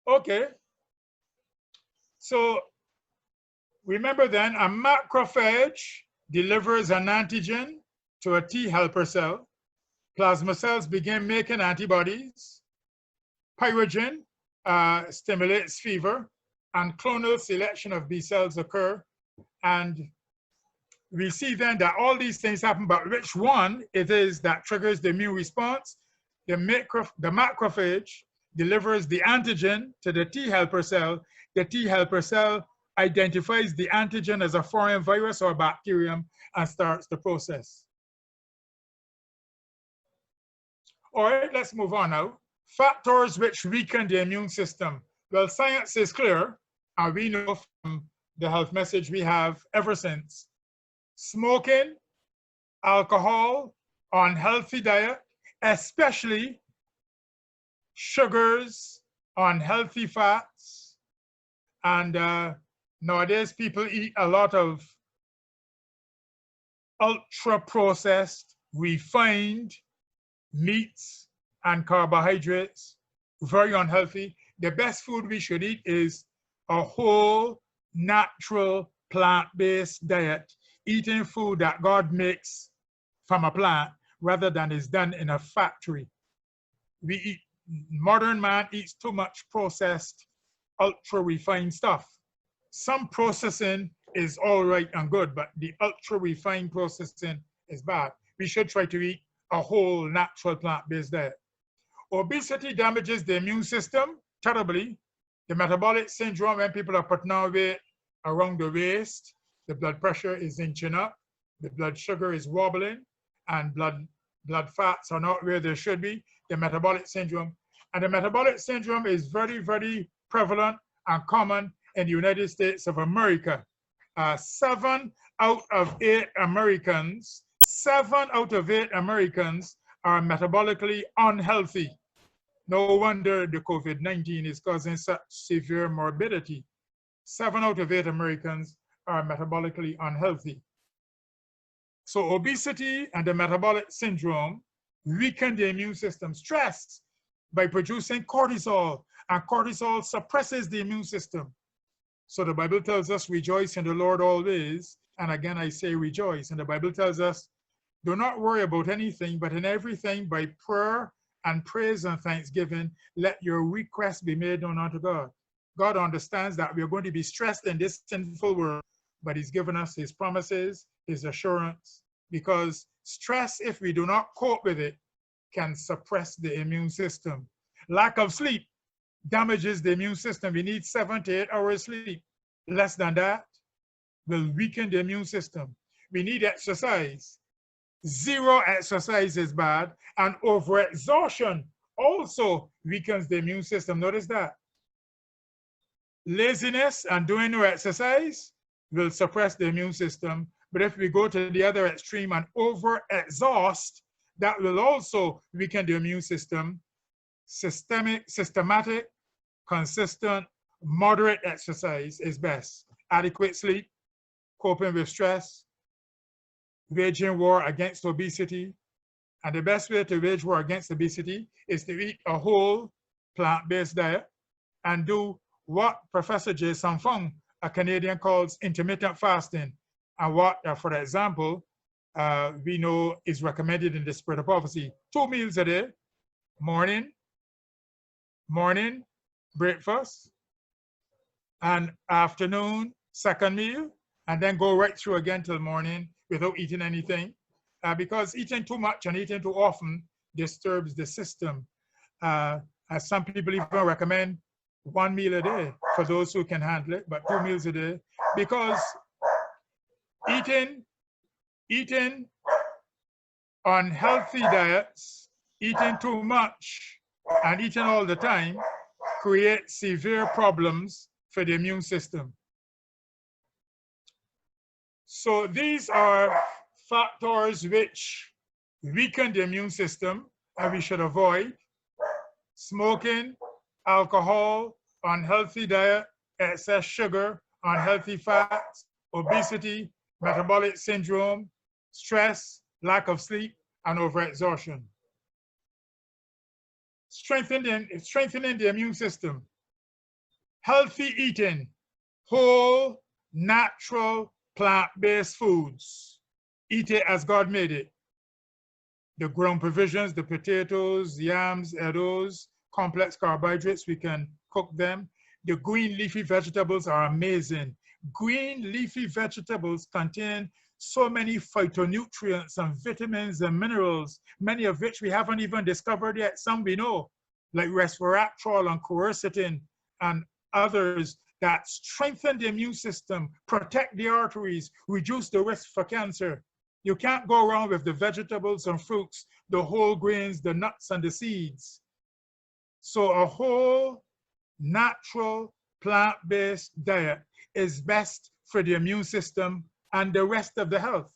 Okay. So remember then, a macrophage delivers an antigen to a T helper cell. Plasma cells begin making antibodies. Pyrogen stimulates fever, and clonal selection of B cells occur. And we see then that all these things happen, but which one it is that triggers the immune response? The macrophage delivers the antigen to the T helper cell. The T helper cell identifies the antigen as a foreign virus or bacterium and starts the process. All right, let's move on now. Factors which weaken the immune system. Well, science is clear, and we know from the health message we have ever since. Smoking, alcohol, unhealthy diet, especially sugars, unhealthy fats, and nowadays people eat a lot of ultra-processed, refined meats and carbohydrates, very unhealthy. The best food we should eat is a whole, natural, plant-based diet, eating food that God makes from a plant rather than is done in a factory. Modern man eats too much processed, ultra-refined stuff. Some processing is all right and good, but the ultra-refined processing is bad. We should try to eat a whole, natural, plant-based diet. Obesity damages the immune system terribly. The metabolic syndrome, when people are putting on weight around the waist, the blood pressure is inching up, the blood sugar is wobbling, and blood fats are not where they should be, the metabolic syndrome. And the metabolic syndrome is very, very prevalent and common in the United States of America. 7 out of 8 Americans are metabolically unhealthy. No wonder the COVID-19 is causing such severe morbidity. 7 out of 8 Americans are metabolically unhealthy. So obesity and the metabolic syndrome weaken the immune system. Stress by producing cortisol, and cortisol suppresses the immune system. So the Bible tells us, rejoice in the Lord always. And again, I say rejoice. And the Bible tells us, do not worry about anything, but in everything by prayer and praise and thanksgiving, let your requests be made known unto God. God understands that we are going to be stressed in this sinful world, but he's given us his promises, his assurance, because stress, if we do not cope with it, can suppress the immune system. Lack of sleep damages the immune system. We need 7 to 8 hours sleep. Less than that will weaken the immune system. We need exercise. 0 exercise is bad, and overexertion also weakens the immune system. Notice that. Laziness and doing no exercise will suppress the immune system, but if we go to the other extreme and overexhaust, that will also weaken the immune system. Systematic, consistent, moderate exercise is best. Adequate sleep, coping with stress, waging war against obesity. And the best way to wage war against obesity is to eat a whole plant-based diet and do what Professor J. Sanfong, a Canadian, calls intermittent fasting, and what, for example, we know is recommended in the Spirit of Prophecy. 2 meals a day, morning, breakfast, and afternoon, second meal, and then go right through again till morning without eating anything, because eating too much and eating too often disturbs the system. As some people even recommend 1 meal a day for those who can handle it, but 2 meals a day, because eating unhealthy diets, eating too much and eating all the time create severe problems for the immune system. So these are factors which weaken the immune system and we should avoid: smoking, alcohol, unhealthy diet, excess sugar, unhealthy fats, obesity, metabolic syndrome, stress, lack of sleep, and overexertion. Strengthening the immune system. Healthy eating, whole, natural, plant-based foods. Eat it as God made it. The ground provisions, the potatoes, yams, edibles, complex carbohydrates, we can cook them. The green leafy vegetables are amazing. Green leafy vegetables contain so many phytonutrients and vitamins and minerals, many of which we haven't even discovered yet. Some we know, like resveratrol and quercetin and others that strengthen the immune system, protect the arteries, reduce the risk for cancer. You can't go wrong with the vegetables and fruits, the whole grains, the nuts and the seeds. So a whole, natural, plant-based diet is best for the immune system and the rest of the health.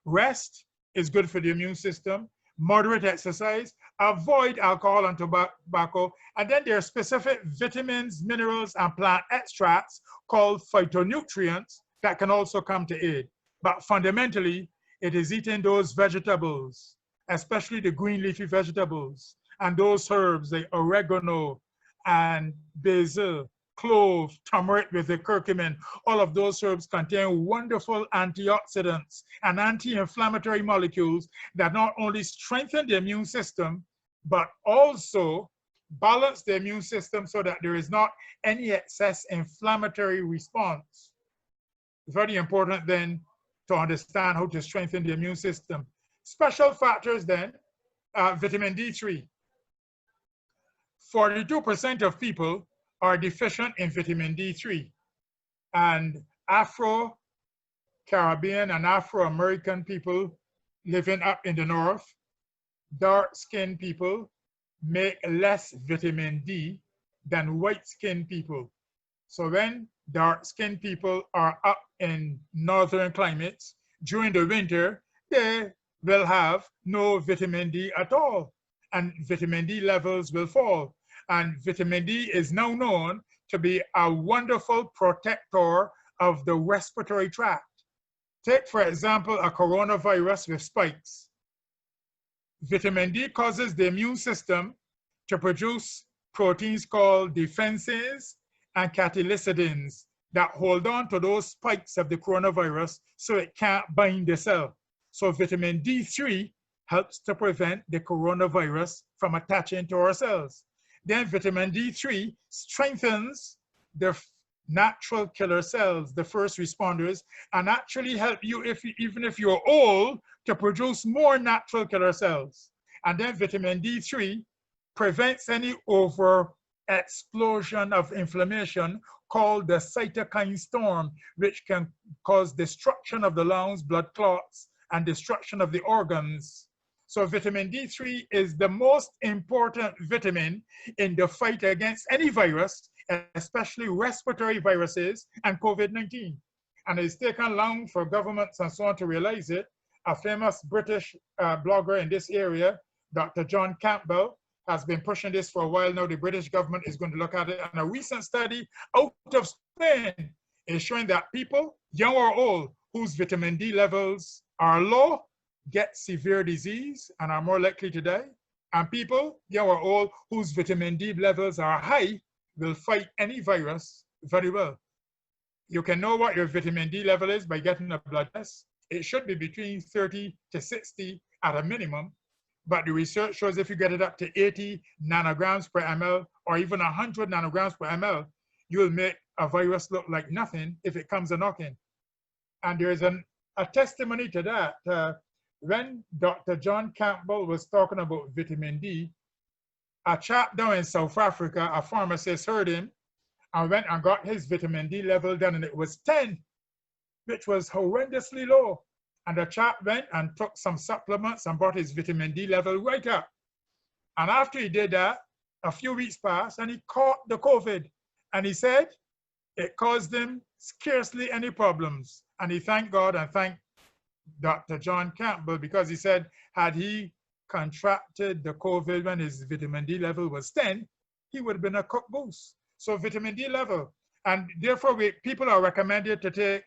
Rest is good for the immune system. Moderate exercise, avoid alcohol and tobacco, and then there are specific vitamins, minerals, and plant extracts called phytonutrients that can also come to aid. But fundamentally, it is eating those vegetables, especially the green leafy vegetables, and those herbs like oregano and basil, clove, turmeric with the curcumin. All of those herbs contain wonderful antioxidants and anti-inflammatory molecules that not only strengthen the immune system, but also balance the immune system so that there is not any excess inflammatory response. Very important then to understand how to strengthen the immune system. Special factors then, vitamin D3. 42% of people are deficient in vitamin D3. And Afro-Caribbean and Afro-American people living up in the north, dark-skinned people make less vitamin D than white-skinned people. So when dark-skinned people are up in northern climates, during the winter, they will have no vitamin D at all, and vitamin D levels will fall. And vitamin D is now known to be a wonderful protector of the respiratory tract. Take, for example, a coronavirus with spikes. Vitamin D causes the immune system to produce proteins called defenses and catalycidins that hold on to those spikes of the coronavirus so it can't bind the cell. So vitamin D3 helps to prevent the coronavirus from attaching to our cells. Then vitamin D3 strengthens the natural killer cells, the first responders, and actually help you, even if you're old, to produce more natural killer cells. And then vitamin D3 prevents any over explosion of inflammation called the cytokine storm, which can cause destruction of the lungs, blood clots, and destruction of the organs. So vitamin D3 is the most important vitamin in the fight against any virus, especially respiratory viruses and COVID-19. And it's taken long for governments and so on to realize it. A famous British blogger in this area, Dr. John Campbell, has been pushing this for a while now. The British government is going to look at it. And a recent study out of Spain is showing that people, young or old, whose vitamin D levels are low, get severe disease and are more likely to die. And people, young or old, whose vitamin D levels are high will fight any virus very well. You can know what your vitamin D level is by getting a blood test. It should be between 30 to 60 at a minimum, but the research shows if you get it up to 80 nanograms per ml or even 100 nanograms per ml, you'll make a virus look like nothing if it comes a-knocking. And there's a testimony to that. When Dr. John Campbell was talking about vitamin D, a chap down in South Africa, a pharmacist, heard him and went and got his vitamin D level done, and it was 10, which was horrendously low. And the chap went and took some supplements and brought his vitamin D level right up. And after he did that, a few weeks past, and he caught the COVID. And he said it caused him scarcely any problems. And he thanked God and thanked Dr. John Campbell, because he said, had he contracted the COVID when his vitamin D level was 10, he would have been a cook goose. So vitamin D level. And therefore, people are recommended to take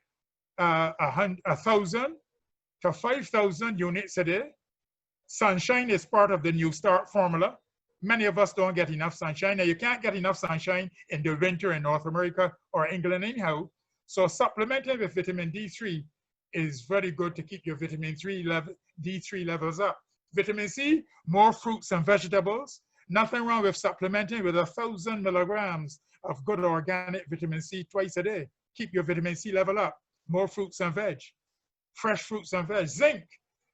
1,000 to 5,000 units a day. Sunshine is part of the New Start formula. Many of us don't get enough sunshine. Now, you can't get enough sunshine in the winter in North America or England anyhow. So supplementing with vitamin D3 is very good to keep your vitamin D3 levels up. Vitamin C, more fruits and vegetables. Nothing wrong with supplementing with 1,000 milligrams of good organic vitamin C twice a day. Keep your vitamin C level up. More fruits and veg. Fresh fruits and veg. Zinc,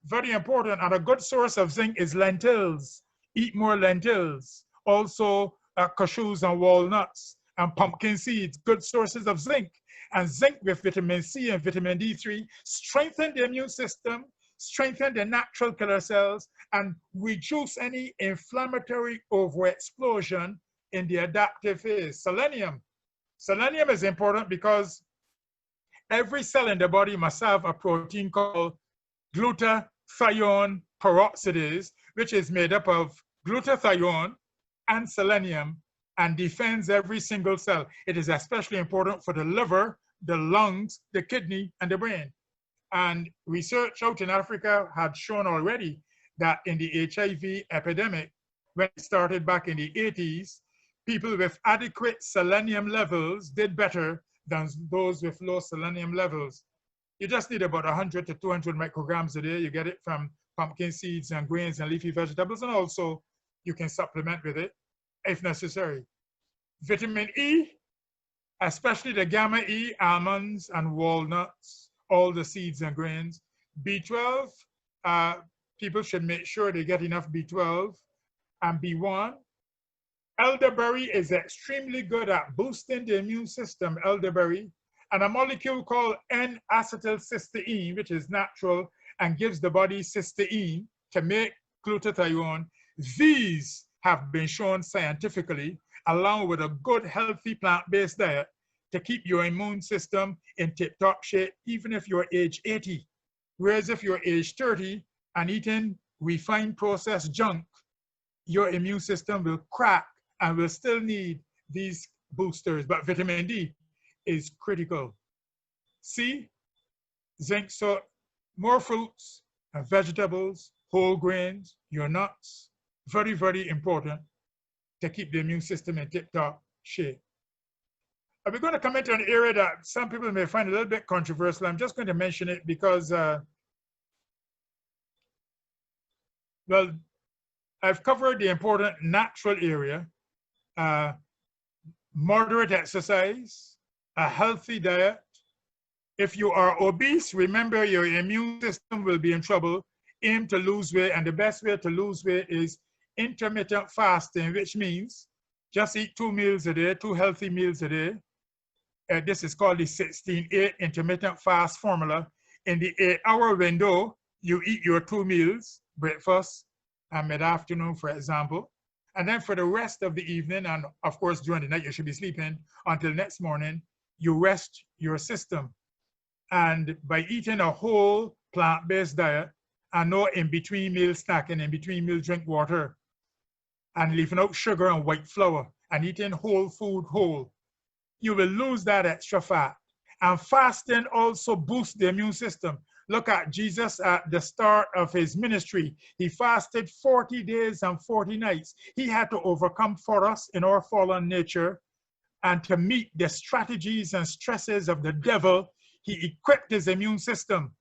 very important. And a good source of zinc is lentils. Eat more lentils. Also cashews and walnuts and pumpkin seeds, good sources of zinc. And zinc with vitamin C and vitamin D3 strengthen the immune system, strengthen the natural killer cells, and reduce any inflammatory overexplosion in the adaptive phase. Selenium. Selenium is important because every cell in the body must have a protein called glutathione peroxidase, which is made up of glutathione and selenium and defends every single cell. It is especially important for the liver, the lungs, the kidney, and the brain. And research out in Africa had shown already that in the HIV epidemic, when it started back in the 80s, people with adequate selenium levels did better than those with low selenium levels. You just need about 100 to 200 micrograms a day. You get it from pumpkin seeds and grains and leafy vegetables, and also you can supplement with it if necessary. Vitamin E, especially the gamma E, almonds and walnuts, all the seeds and grains. B12, people should make sure they get enough B12 and B1. Elderberry is extremely good at boosting the immune system, elderberry, and a molecule called N-acetylcysteine, which is natural and gives the body cysteine to make glutathione. These have been shown scientifically, along with a good, healthy plant-based diet, to keep your immune system in tip-top shape, even if you're age 80. Whereas if you're age 30 and eating refined processed junk, your immune system will crack and will still need these boosters. But vitamin D is critical. C, zinc, so more fruits and vegetables, whole grains, your nuts, very, very important to keep the immune system in tip-top shape. We're going to come into an area that some people may find a little bit controversial. I'm just going to mention it because, well, I've covered the important natural area, moderate exercise, a healthy diet. If you are obese, remember your immune system will be in trouble. Aim to lose weight, and the best way to lose weight is intermittent fasting, which means just eat 2 meals a day, 2 healthy meals a day. This is called the 16-8 intermittent fast formula. In the 8-hour window, you eat your 2 meals, breakfast and mid-afternoon, for example. And then for the rest of the evening, and of course during the night you should be sleeping until next morning, you rest your system. And by eating a whole plant-based diet and no in-between meal snacking, in-between meal drink water, and leaving out sugar and white flour, and eating whole food whole, you will lose that extra fat. And fasting also boosts the immune system. Look at Jesus at the start of his ministry. He fasted 40 days and 40 nights. He had to overcome for us in our fallen nature, and to meet the strategies and stresses of the devil, he equipped his immune system.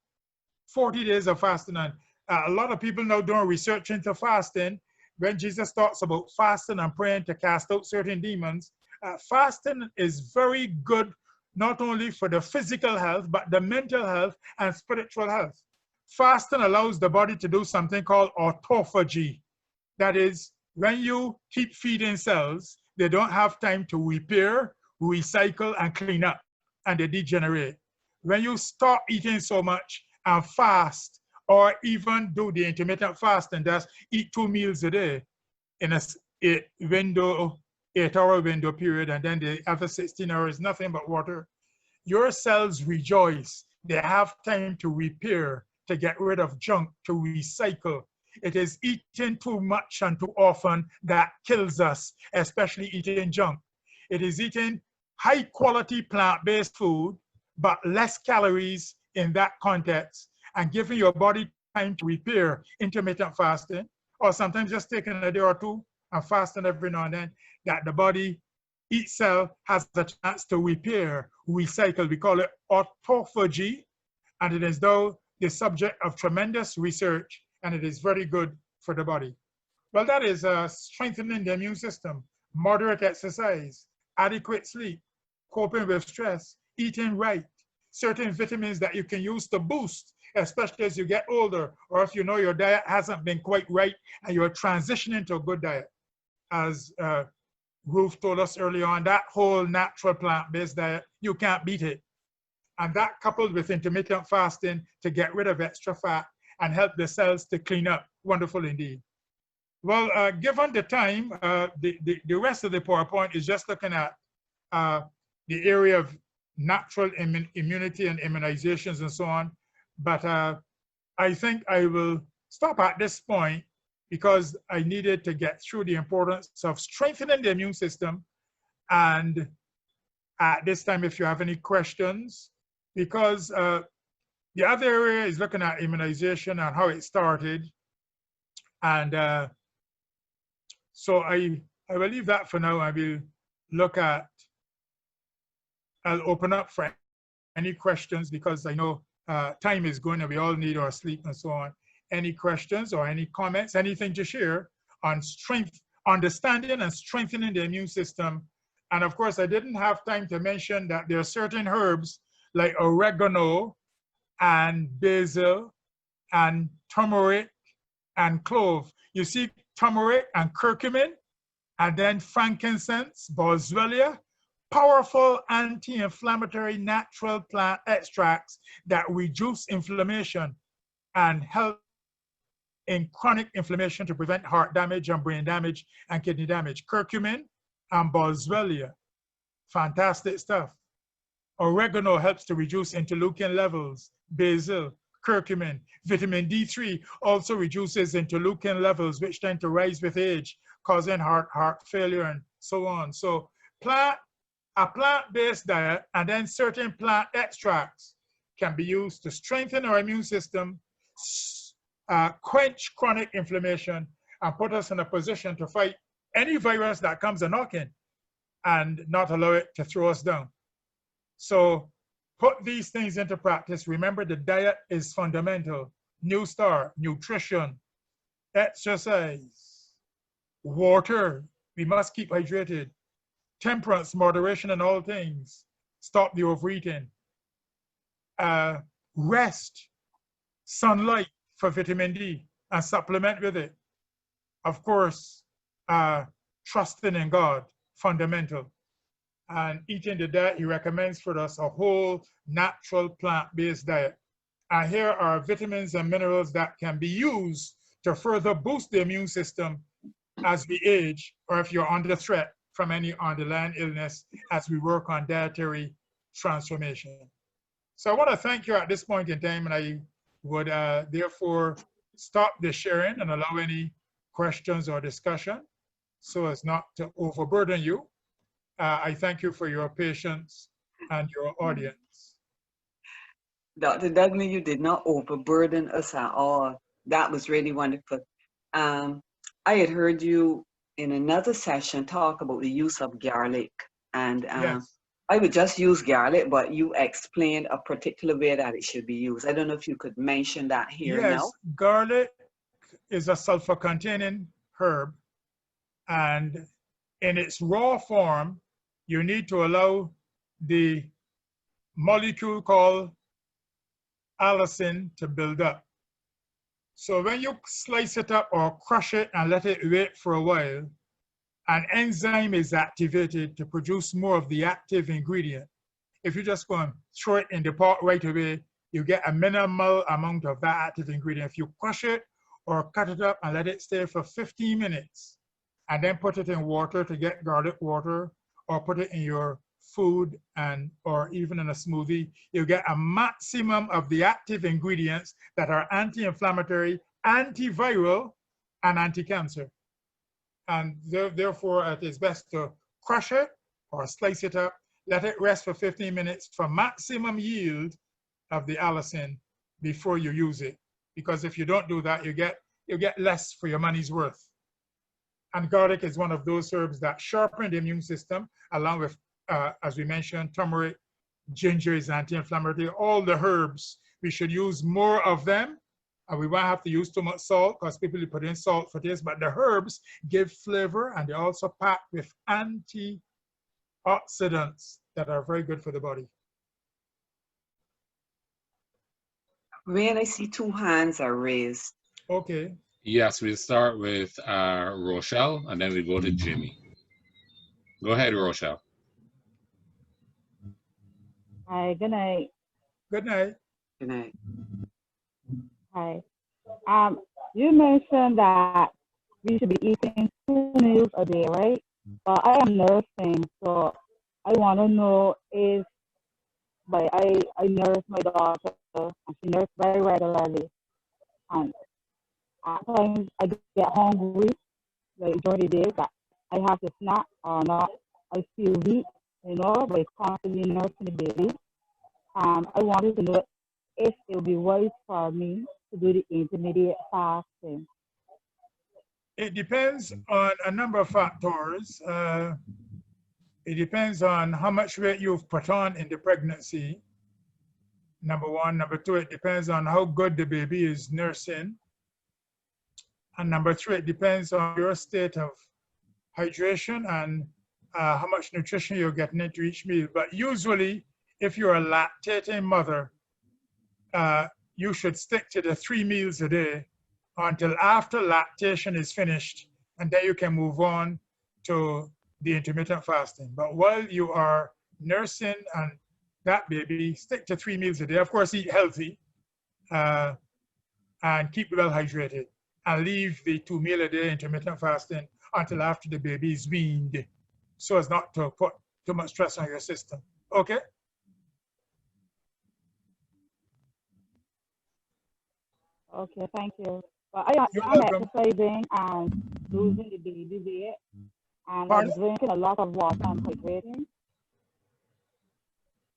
40 days of fasting. And a lot of people now doing research into fasting. When Jesus talks about fasting and praying to cast out certain demons, fasting is very good, not only for the physical health, but the mental health and spiritual health. Fasting allows the body to do something called autophagy. That is, when you keep feeding cells, they don't have time to repair, recycle, and clean up, and they degenerate. When you stop eating so much and fast, or even do the intermittent fasting, that's eat 2 meals a day, in a 8-hour window period, and then the other 16 hours, nothing but water, your cells rejoice. They have time to repair, to get rid of junk, to recycle. It is eating too much and too often that kills us, especially eating junk. It is eating high quality plant-based food, but less calories in that context, and giving your body time to repair, intermittent fasting, or sometimes just taking a day or two and fasting every now and then, that the body, each cell has a chance to repair, recycle. We call it autophagy, and it is now the subject of tremendous research, and it is very good for the body. Well, that is strengthening the immune system, moderate exercise, adequate sleep, coping with stress, eating right, certain vitamins that you can use to boost, especially as you get older, or if you know your diet hasn't been quite right and you're transitioning to a good diet. As Ruth told us early on, that whole natural plant-based diet, you can't beat it. And that coupled with intermittent fasting to get rid of extra fat and help the cells to clean up. Wonderful indeed. Well, given the time, the rest of the PowerPoint is just looking at the area of natural immunity and immunizations and so on. But I think I will stop at this point because I needed to get through the importance of strengthening the immune system. And at this time, if you have any questions, because the other area is looking at immunization and how it started. And so I will leave that for now. I will look at, I'll open up for any questions because I know time is going and we all need our sleep and so on. Any questions or any comments, anything to share on understanding and strengthening the immune system. And of course, I didn't have time to mention that there are certain herbs like oregano and basil and turmeric and clove. You see turmeric and curcumin, and then frankincense, boswellia, powerful anti-inflammatory natural plant extracts that reduce inflammation and help in chronic inflammation to prevent heart damage and brain damage and kidney damage. Curcumin and boswellia, fantastic stuff. Oregano helps to reduce interleukin levels. Basil, curcumin, vitamin D3 also reduces interleukin levels, which tend to rise with age, causing heart failure and so on. So a plant-based diet and then certain plant extracts can be used to strengthen our immune system, quench chronic inflammation, and put us in a position to fight any virus that comes a knocking and not allow it to throw us down. So put these things into practice. Remember, the diet is fundamental. New start, nutrition, exercise, water. We must keep hydrated. Temperance, moderation in all things. Stop the overeating. Rest, sunlight for vitamin D, and supplement with it. Of course, trusting in God, fundamental. And eating the diet he recommends for us, a whole natural plant-based diet. And here are vitamins and minerals that can be used to further boost the immune system as we age, or if you're under threat from any underlying illness as we work on dietary transformation. So I want to thank you at this point in time, and I would therefore stop the sharing and allow any questions or discussion so as not to overburden you. I thank you for your patience and your audience. Dr. Dudley, you did not overburden us at all. That was really wonderful. I had heard you in another session talk about the use of garlic, and Yes. I would just use garlic, but you explained a particular way that it should be used. I don't know if you could mention that here now. Yes, garlic is a sulfur-containing herb, and in its raw form, you need to allow the molecule called allicin to build up. So when you slice it up or crush it and let it wait for a while, an enzyme is activated to produce more of the active ingredient. If you just go and throw it in the pot right away, you get a minimal amount of that active ingredient. If you crush it or cut it up and let it stay for 15 minutes and then put it in water to get garlic water, or put it in your food and or even in a smoothie, you get a maximum of the active ingredients that are anti-inflammatory, antiviral, and anti-cancer. And therefore, it is best to crush it or slice it up, let it rest for 15 minutes for maximum yield of the allicin before you use it. Because if you don't do that, you get less for your money's worth. And garlic is one of those herbs that sharpen the immune system, along with, as we mentioned, turmeric, ginger is anti-inflammatory. All the herbs, we should use more of them. And we won't have to use too much salt because people put in salt for this, but the herbs give flavor, and they also pack with antioxidants that are very good for the body. When I see two hands are raised. Okay. Yes, we'll start with Rochelle, and then we go to Jimmy. Go ahead, Rochelle. Hi, good night. Good night. Good night. Hi. You mentioned that we should be eating 2 meals a day, right? But I am nursing, so I want to know is, but I nurse my daughter, and she nurses very regularly. And at times I get hungry, like during the day, that I have to snack or not. I feel weak, you know, by constantly nursing the baby. I wanted to know if it would be wise for me to do the intermediate fasting. It depends on a number of factors. It depends on how much weight you've put on in the pregnancy, number one. Number two, it depends on how good the baby is nursing. And number three, it depends on your state of hydration and how much nutrition you're getting into each meal. But usually, if you're a lactating mother, you should stick to the 3 meals a day until after lactation is finished, and then you can move on to the intermittent fasting. But while you are nursing and that baby, stick to 3 meals a day. Of course, eat healthy and keep well hydrated, and leave the 2 meal a day intermittent fasting until after the baby is weaned, so as not to put too much stress on your system. Okay? Okay, thank you. But I'm exercising and losing the baby weight, and I'm drinking a lot of water and hydrating.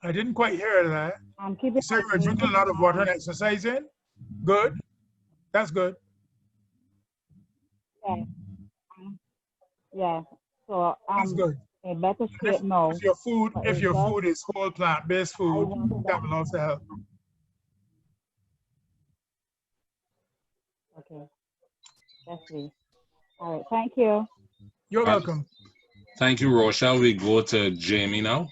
I didn't quite hear that. I'm keeping. So you're drinking a lot of water and exercising? Good. That's good. Yeah. Yeah. So that's good. In better shape now. If your food is whole plant-based food, that will also help. Okay. That's it. All right. Thank you. You're welcome. Thank you, Rochelle. We go to Jamie now.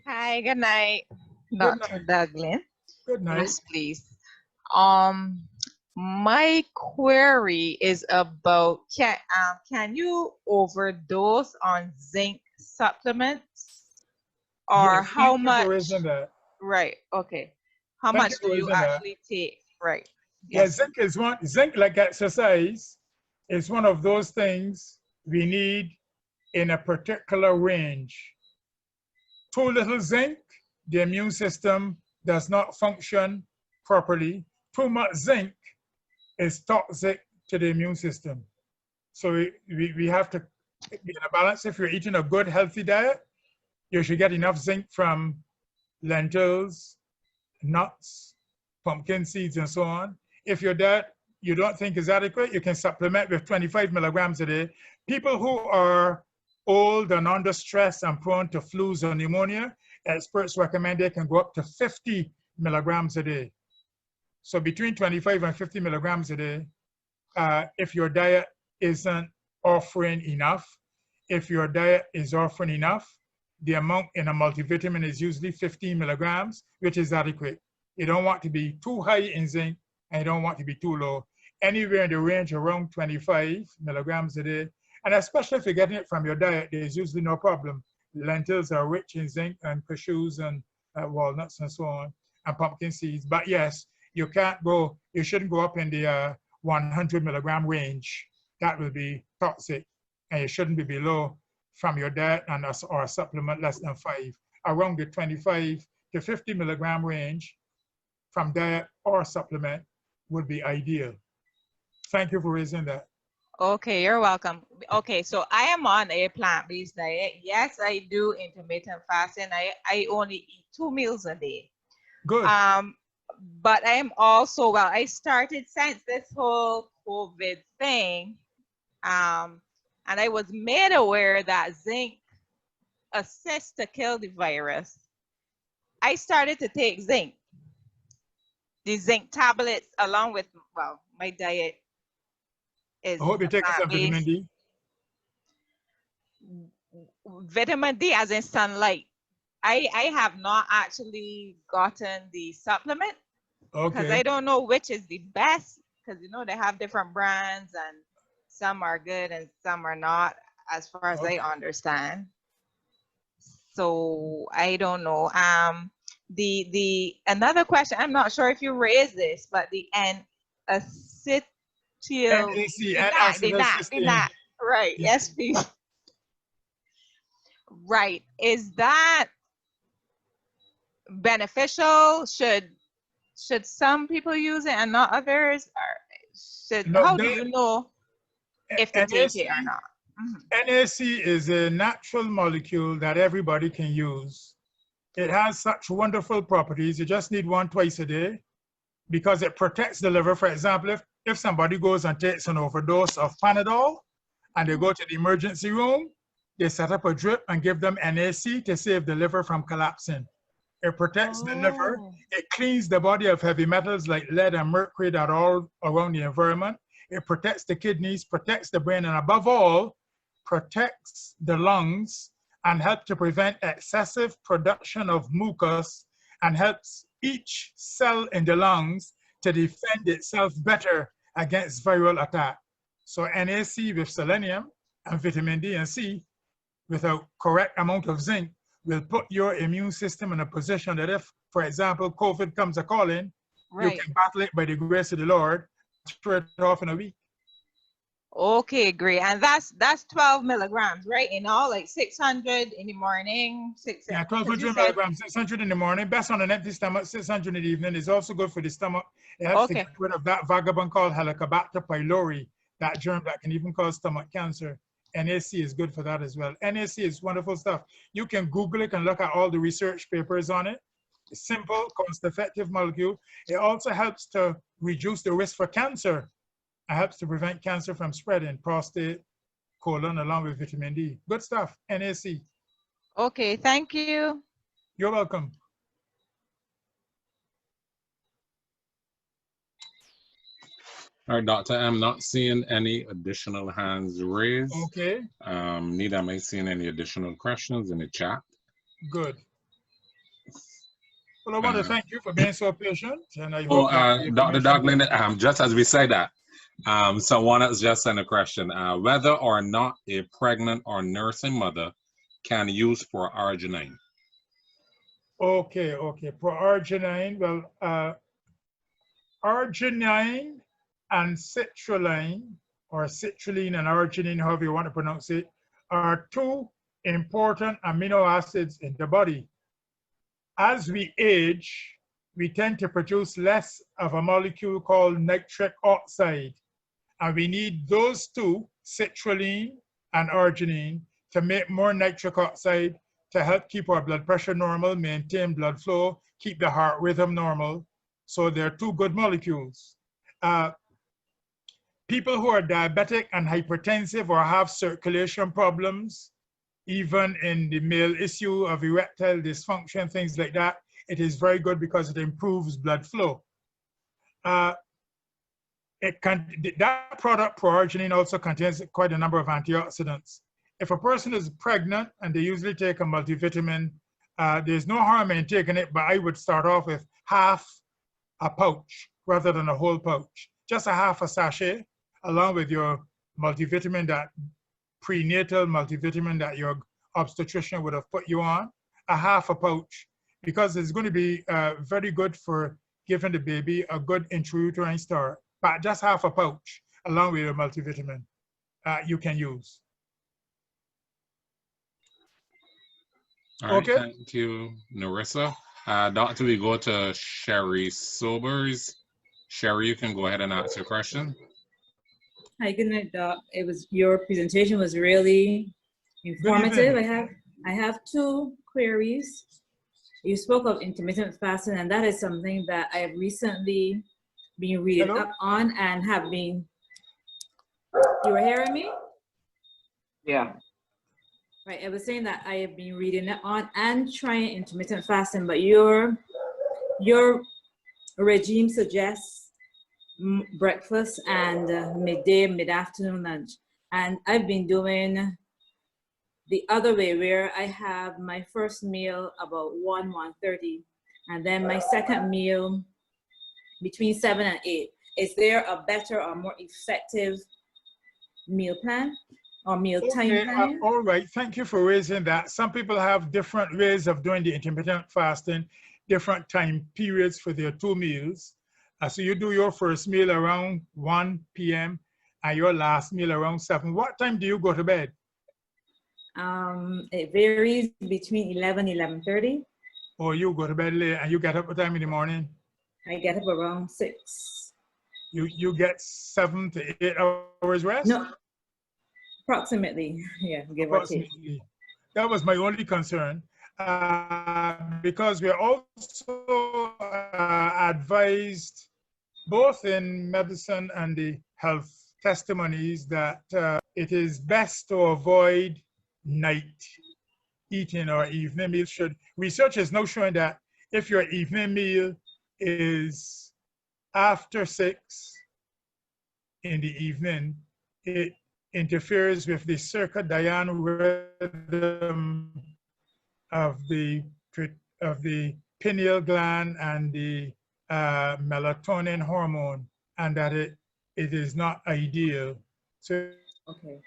Hi, good night, Dr. Douglin. Good night. Yes, please. My query is about can you overdose on zinc supplements, or yes, how much? Right. Okay. How much do you actually take? Right. Yes. Yeah, zinc, like exercise, is one of those things we need in a particular range. Too little zinc, the immune system does not function properly. Too much zinc is toxic to the immune system. So we have to be in a balance. If you're eating a good, healthy diet, you should get enough zinc from lentils, nuts, pumpkin seeds, and so on. If your diet you don't think is adequate, you can supplement with 25 milligrams a day. People who are old and under stress and prone to flus or pneumonia, experts recommend they can go up to 50 milligrams a day. So between 25 and 50 milligrams a day, if your diet isn't offering enough. If your diet is offering enough, the amount in a multivitamin is usually 15 milligrams, which is adequate. You don't want to be too high in zinc, and you don't want to be too low. Anywhere in the range around 25 milligrams a day. And especially if you're getting it from your diet, there's usually no problem. Lentils are rich in zinc, and cashews and walnuts and so on, and pumpkin seeds. But yes, you shouldn't go up in the 100 milligram range. That will be toxic, and you shouldn't be below from your diet and or a supplement less than 5. Around the 25 to 50 milligram range from diet or supplement would be ideal. Thank you for raising that. Okay, you're welcome. Okay, so I am on a plant-based diet. Yes, I do intermittent fasting. I only eat 2 meals a day. Good. But I'm also, well, I started since this whole COVID thing, and I was made aware that zinc assists to kill the virus. I started to take zinc, the zinc tablets, along with, well, my diet is I hope you take some vitamin D. Vitamin D as in sunlight. I have not actually gotten the supplement because Okay. I don't know which is the best, because you know they have different brands and some are good and some are not, as far as I understand. So I don't know. The another question, I'm not sure if you raised this, but the N-acetyl, N-acetylcysteine. right? Yes, please. Right. Is that beneficial? Should some people use it and not others? Or No, how do you know if to take it or not? NAC is a natural molecule that everybody can use. It has such wonderful properties. You just need one twice a day because it protects the liver. For example, if somebody goes and takes an overdose of Panadol and they go to the emergency room, they set up a drip and give them NAC to save the liver from collapsing. It protects the liver. It cleans the body of heavy metals like lead and mercury that are all around the environment. It protects the kidneys, protects the brain, and above all, protects the lungs and helps to prevent excessive production of mucus and helps each cell in the lungs to defend itself better against viral attack. So NAC with selenium and vitamin D and C with a correct amount of zinc will put your immune system in a position that if, for example, COVID comes a-calling, you can battle it by the grace of the Lord, throw it off in a week. Okay, great. And that's 12 milligrams, right? In all, like 600 in the morning, 600. Yeah, 1200 milligrams, 600 in the morning. Best on an empty stomach, 600 in the evening. Is also good for the stomach. It helps to get rid of that vagabond called Helicobacter pylori, that germ that can even cause stomach cancer. NAC is good for that as well. NAC is wonderful stuff. You can Google it and look at all the research papers on it. It's simple, cost-effective molecule. It also helps to reduce the risk for cancer. It helps to prevent cancer from spreading, prostate, colon, along with vitamin D. Good stuff, NAC. Okay, thank you. You're welcome. All right, Doctor, I'm not seeing any additional hands raised. Okay. Neither am I seeing any additional questions in the chat. Good. Well, I want to thank you for being so patient, and I hope Dr. Douglas, just as we say that, someone has just sent a question. Whether or not a pregnant or nursing mother can use for arginine. Okay. For arginine, well, arginine and citrulline, or citrulline and arginine, however you want to pronounce it, are two important amino acids in the body. As we age, we tend to produce less of a molecule called nitric oxide. And we need those two, citrulline and arginine, to make more nitric oxide to help keep our blood pressure normal, maintain blood flow, keep the heart rhythm normal. So they're two good molecules. People who are diabetic and hypertensive or have circulation problems, even in the male issue of erectile dysfunction, things like that, it is very good because it improves blood flow. That product, proarginine, also contains quite a number of antioxidants. If a person is pregnant and they usually take a multivitamin, there's no harm in taking it, but I would start off with half a pouch rather than a whole pouch. Just a half a sachet, along with your multivitamin, that prenatal multivitamin that your obstetrician would have put you on, a half a pouch, because it's going to be very good for giving the baby a good intrauterine start. but just half a pouch along with your multivitamin you can use. All right, Okay. thank you, Narissa. Doctor, we go to Sherry Sobers. Sherry, you can go ahead and ask your question. Hi, good night, Doc. Your presentation was really informative. I have two queries. You spoke of intermittent fasting, and that is something that I have recently been reading up on and have been. You were hearing me? Yeah. Right. I was saying that I have been reading up on and trying intermittent fasting, but your regime suggests breakfast and midday, mid-afternoon lunch. And I've been doing the other way, where I have my first meal about 1:30, and then my second meal between 7 and 8. Is there a better or more effective meal plan or meal time plan? All right, thank you for raising that. Some people have different ways of doing the intermittent fasting, different time periods for their 2 meals. So you do your first meal around 1 p.m. and your last meal around 7. What time do you go to bed? It varies between 11, 11:30. Or you go to bed late and you get up what time in the morning? I get up around 6. You get 7 to 8 hours rest? No, approximately, yeah, give or take. That was my only concern, because we're also advised, both in medicine and the health testimonies, that it is best to avoid night eating or evening meal. Research is now showing that if your evening meal is after 6 in the evening, it interferes with the circadian rhythm of the pineal gland and the melatonin hormone, and that it is not ideal. So okay.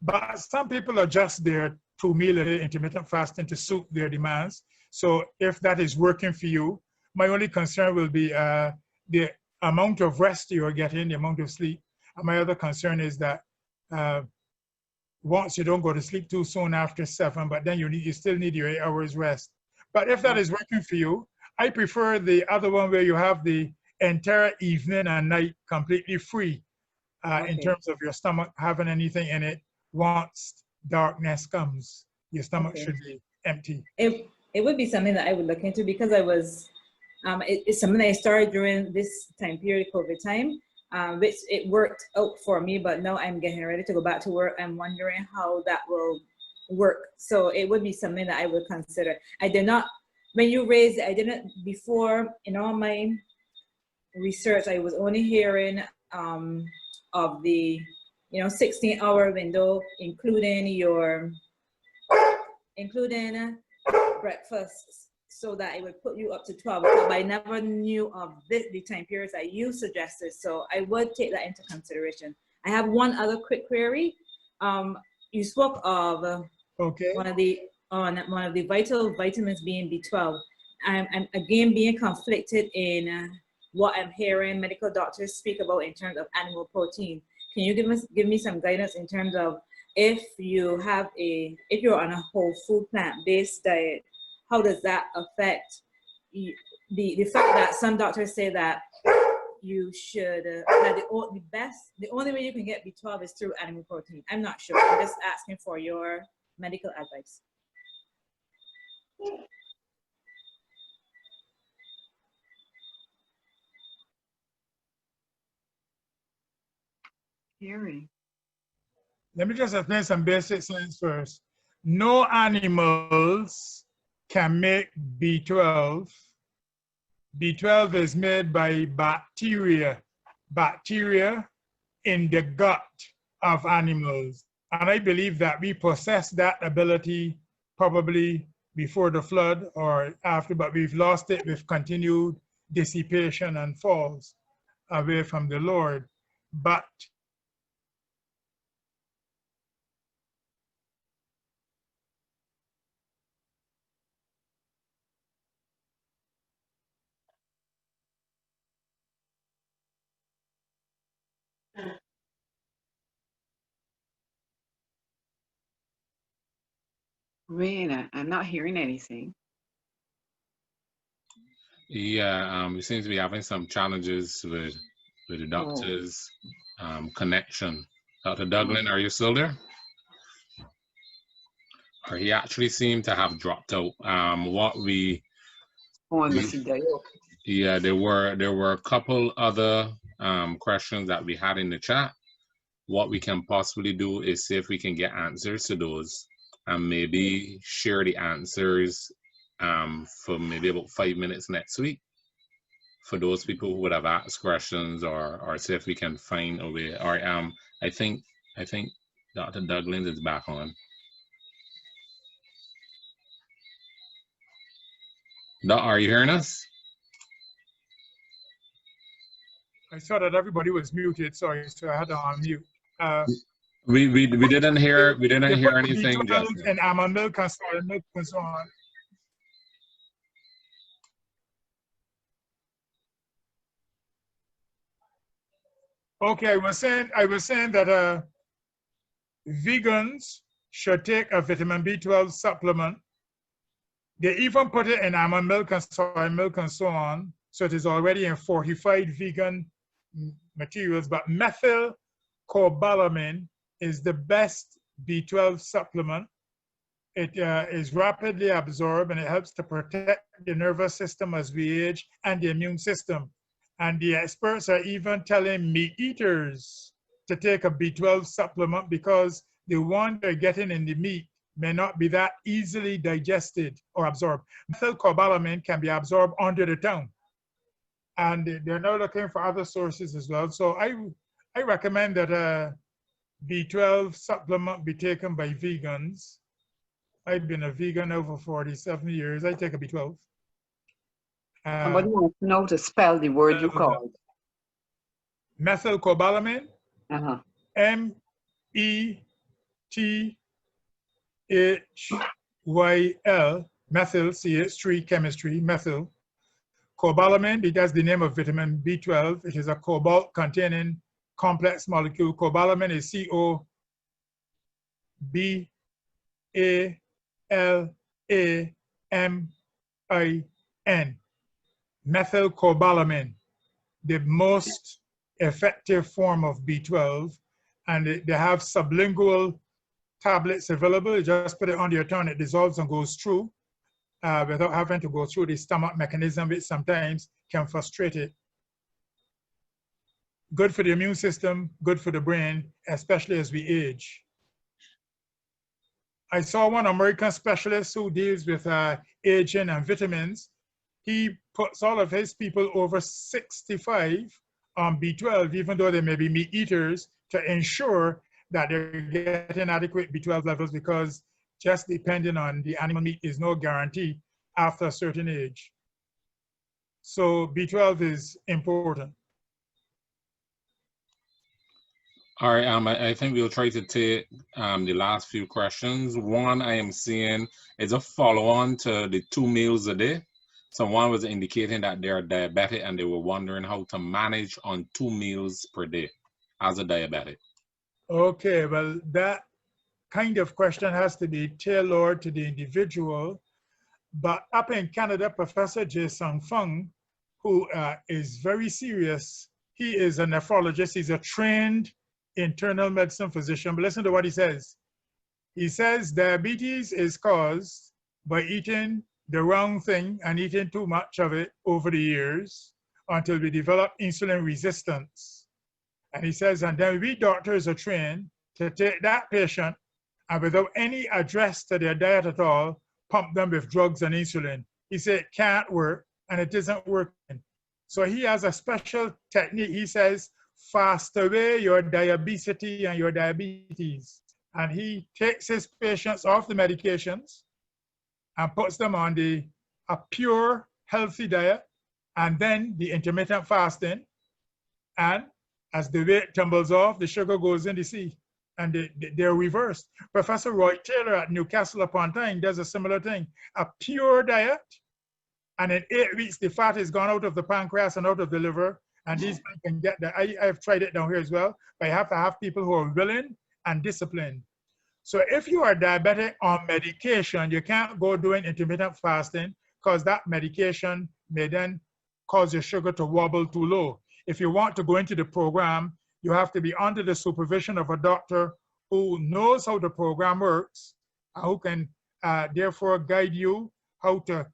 But some people adjust their 2 meal a day intermittent fasting to suit their demands. So if that is working for you, my only concern will be the amount of rest you are getting, the amount of sleep. And my other concern is that once you don't go to sleep too soon after 7, but then you still need your 8 hours rest. But if that is working for you, I prefer the other one where you have the entire evening and night completely free in terms of your stomach having anything in it. Once darkness comes, your stomach should be empty. It would be something that I would look into, because I was, it's something I started during this time period, COVID time, which it worked out for me, but now I'm getting ready to go back to work. I'm wondering how that will work. So it would be something that I would consider. I did not, when you raised it, I didn't, before in all my research, I was only hearing of the 16-hour window, including breakfast, so that it would put you up to 12 o'clock. But I never knew of the time periods that you suggested, so I would take that into consideration. I have one other quick query. You spoke of one of the vital vitamins being B12. I'm again being conflicted in what I'm hearing medical doctors speak about in terms of animal protein. Can you give me some guidance in terms of, if you're on a whole food plant-based diet, how does that affect the fact that some doctors say that you should that the only way you can get B12 is through animal protein? I'm not sure. I'm just asking for your medical advice. Hearing. Let me just explain some basic science first. No animals can make B12. B12 is made by bacteria in the gut of animals. And I believe that we possess that ability probably before the flood or after, but we've lost it with continued dissipation and falls away from the Lord. But Raina, I'm not hearing anything. Yeah, we seem to be having some challenges with the doctor's connection. Dr. Duglin, are you still there? Or he actually seemed to have dropped out. Yeah, there were a couple other questions that we had in the chat. What we can possibly do is see if we can get answers to those and maybe share the answers for maybe about 5 minutes next week for those people who would have asked questions, or see if we can find a way. Or I think Dr. Duglin is back on. Are you hearing us? I saw that everybody was muted, sorry, so I had to unmute. We didn't hear anything. B12 and almond milk and soy milk and so on. Okay, I was saying that vegans should take a vitamin B12 supplement. They even put it in almond milk and soy milk and so on, so it is already in fortified vegan materials. But methylcobalamin is the best B12 supplement. It is rapidly absorbed and it helps to protect the nervous system as we age and the immune system. And the experts are even telling meat eaters to take a B12 supplement because the one they're getting in the meat may not be that easily digested or absorbed. Methylcobalamin can be absorbed under the tongue. And they're now looking for other sources as well. So I recommend that a B12 supplement be taken by vegans. I've been a vegan over 47 years. I take a B12. Somebody wants to know to spell the word you called. Methylcobalamin. M-E-T-H-Y-L. Methyl, CH3 chemistry, methyl. Cobalamin, that's the name of vitamin B12. It is a cobalt-containing complex molecule. Cobalamin is C-O-B-A-L-A-M-I-N. Methylcobalamin, the most effective form of B12, and they have sublingual tablets available. You just put it on your tongue, it dissolves and goes through without having to go through the stomach mechanism, which sometimes can frustrate it. Good for the immune system, good for the brain, especially as we age. I saw one American specialist who deals with aging and vitamins. He puts all of his people over 65 on B12, even though they may be meat eaters, to ensure that they're getting adequate B12 levels, because just depending on the animal meat is no guarantee after a certain age. So B12 is important. All right, I think we'll try to take the last few questions. One I am seeing is a follow-on to the 2 meals a day. Someone was indicating that they're diabetic and they were wondering how to manage on 2 meals per day as a diabetic. Okay, well, that kind of question has to be tailored to the individual. But up in Canada, Professor Jason Fung, who is very serious, he is a nephrologist, he's a trained internal medicine physician, but listen to what he says. He says diabetes is caused by eating the wrong thing and eating too much of it over the years until we develop insulin resistance. And he says, and then we doctors are trained to take that patient and without any address to their diet at all, pump them with drugs and insulin. He said it can't work and it isn't working. So he has a special technique. He says, fast away your diabetes and your diabetes. And he takes his patients off the medications and puts them on a pure, healthy diet, and then the intermittent fasting. And as the weight tumbles off, the sugar goes in the sea, and they're reversed. Professor Roy Taylor at Newcastle upon Tyne does a similar thing. A pure diet, and in 8 weeks, the fat is gone out of the pancreas and out of the liver, and these men can get that. I've tried it down here as well, but you have to have people who are willing and disciplined. So if you are diabetic on medication, you can't go doing intermittent fasting because that medication may then cause your sugar to wobble too low. If you want to go into the program, you have to be under the supervision of a doctor who knows how the program works, and who can therefore guide you how to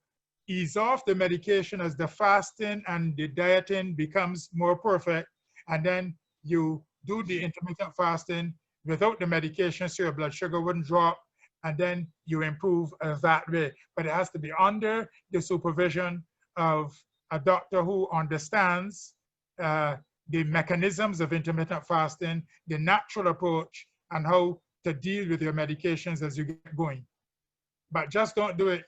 ease off the medication as the fasting and the dieting becomes more perfect. And then you do the intermittent fasting without the medication so your blood sugar wouldn't drop, and then you improve that way. But it has to be under the supervision of a doctor who understands the mechanisms of intermittent fasting, the natural approach, and how to deal with your medications as you get going. But just don't do it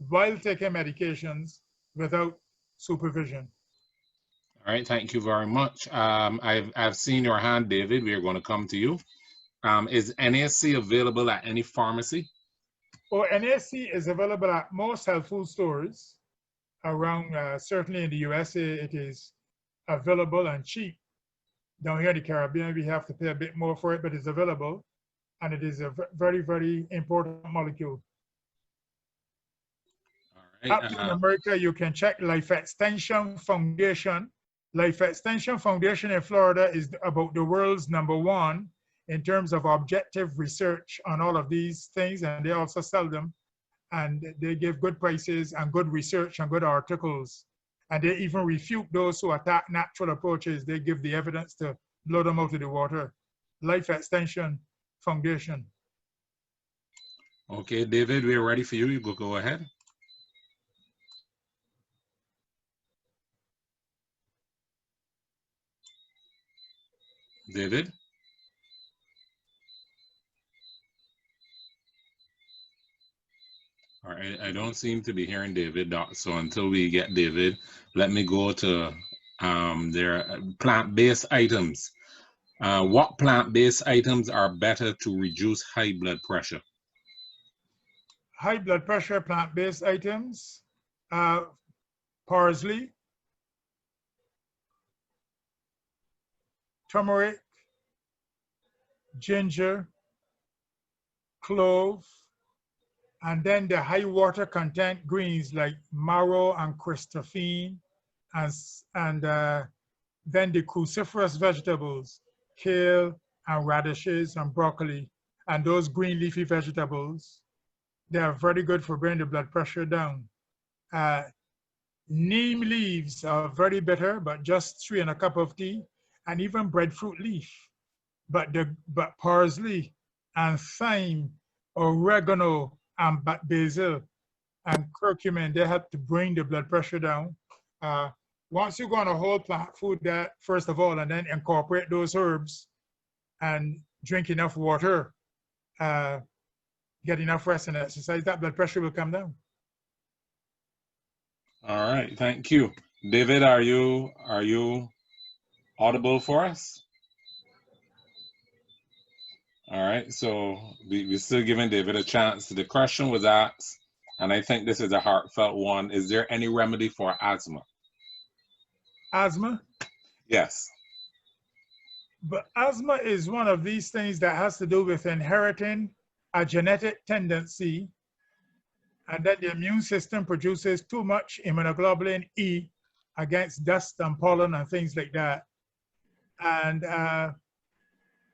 while taking medications without supervision. All right, thank you very much. I've seen your hand, David. We are going to come to you. Is NSC available at any pharmacy? Well, NSC is available at most health food stores around, certainly in the USA, it is available and cheap. Down here in the Caribbean, we have to pay a bit more for it, but it's available. And it is a very, very important molecule. All right, Up in America, you can check Life Extension Foundation. Life Extension Foundation in Florida is about the world's #1 in terms of objective research on all of these things, and they also sell them. And they give good prices and good research and good articles. And they even refute those who attack natural approaches. They give the evidence to blow them out of the water. Life Extension Foundation. Okay, David, we're ready for you. You go ahead. David? All right, I don't seem to be hearing David, so until we get David, let me go to their plant-based items. What plant-based items are better to reduce high blood pressure? High blood pressure plant-based items, parsley, turmeric, ginger, clove, and then the high water content greens like marrow and cristophine, and then the cruciferous vegetables, kale and radishes and broccoli, and those green leafy vegetables. They are very good for bringing the blood pressure down. Neem leaves are very bitter, but just 3 in a cup of tea, and even breadfruit leaf. But parsley and thyme, oregano, and basil and curcumin, they help to bring the blood pressure down. Once you go on a whole plant food diet, first of all, and then incorporate those herbs and drink enough water, get enough rest and exercise, that blood pressure will come down. All right, thank you. David, are you audible for us? All right, so we're still giving David a chance. The question was asked, and I think this is a heartfelt one. Is there any remedy for asthma? Asthma? Yes. But asthma is one of these things that has to do with inheriting a genetic tendency, and then the immune system produces too much immunoglobulin E against dust and pollen and things like that. And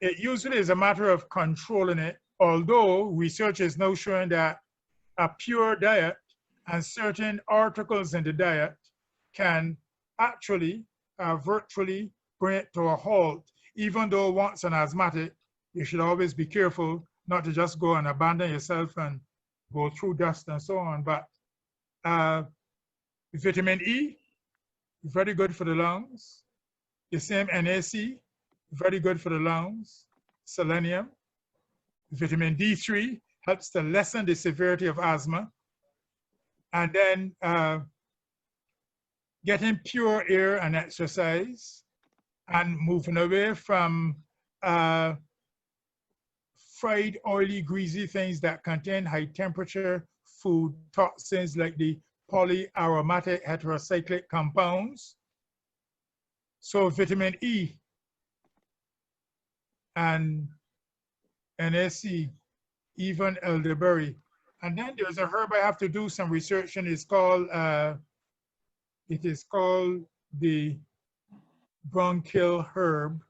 it usually is a matter of controlling it, although research is now showing that a pure diet and certain articles in the diet can actually virtually bring it to a halt. Even though once an asthmatic, you should always be careful not to just go and abandon yourself and go through dust and so on. But vitamin E, very good for the lungs. The same NAC, very good for the lungs. Selenium. Vitamin D3 helps to lessen the severity of asthma. And then getting pure air and exercise, and moving away from fried, oily, greasy things that contain high temperature food toxins like the polyaromatic heterocyclic compounds. So vitamin E and NAC even elderberry. And then there's a herb I have to do some research in. It's called, it is called the Bronchial Herb.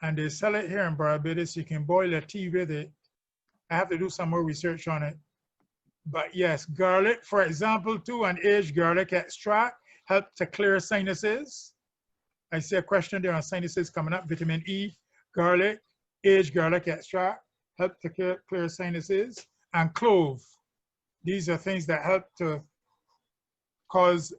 And they sell it here in Barbados. You can boil a tea with it. I have to do some more research on it. But yes, garlic, for example, too, and aged garlic extract help to clear sinuses. I see a question there on sinuses coming up. Vitamin E, garlic, aged garlic extract help to clear sinuses. And clove. These are things that help to cause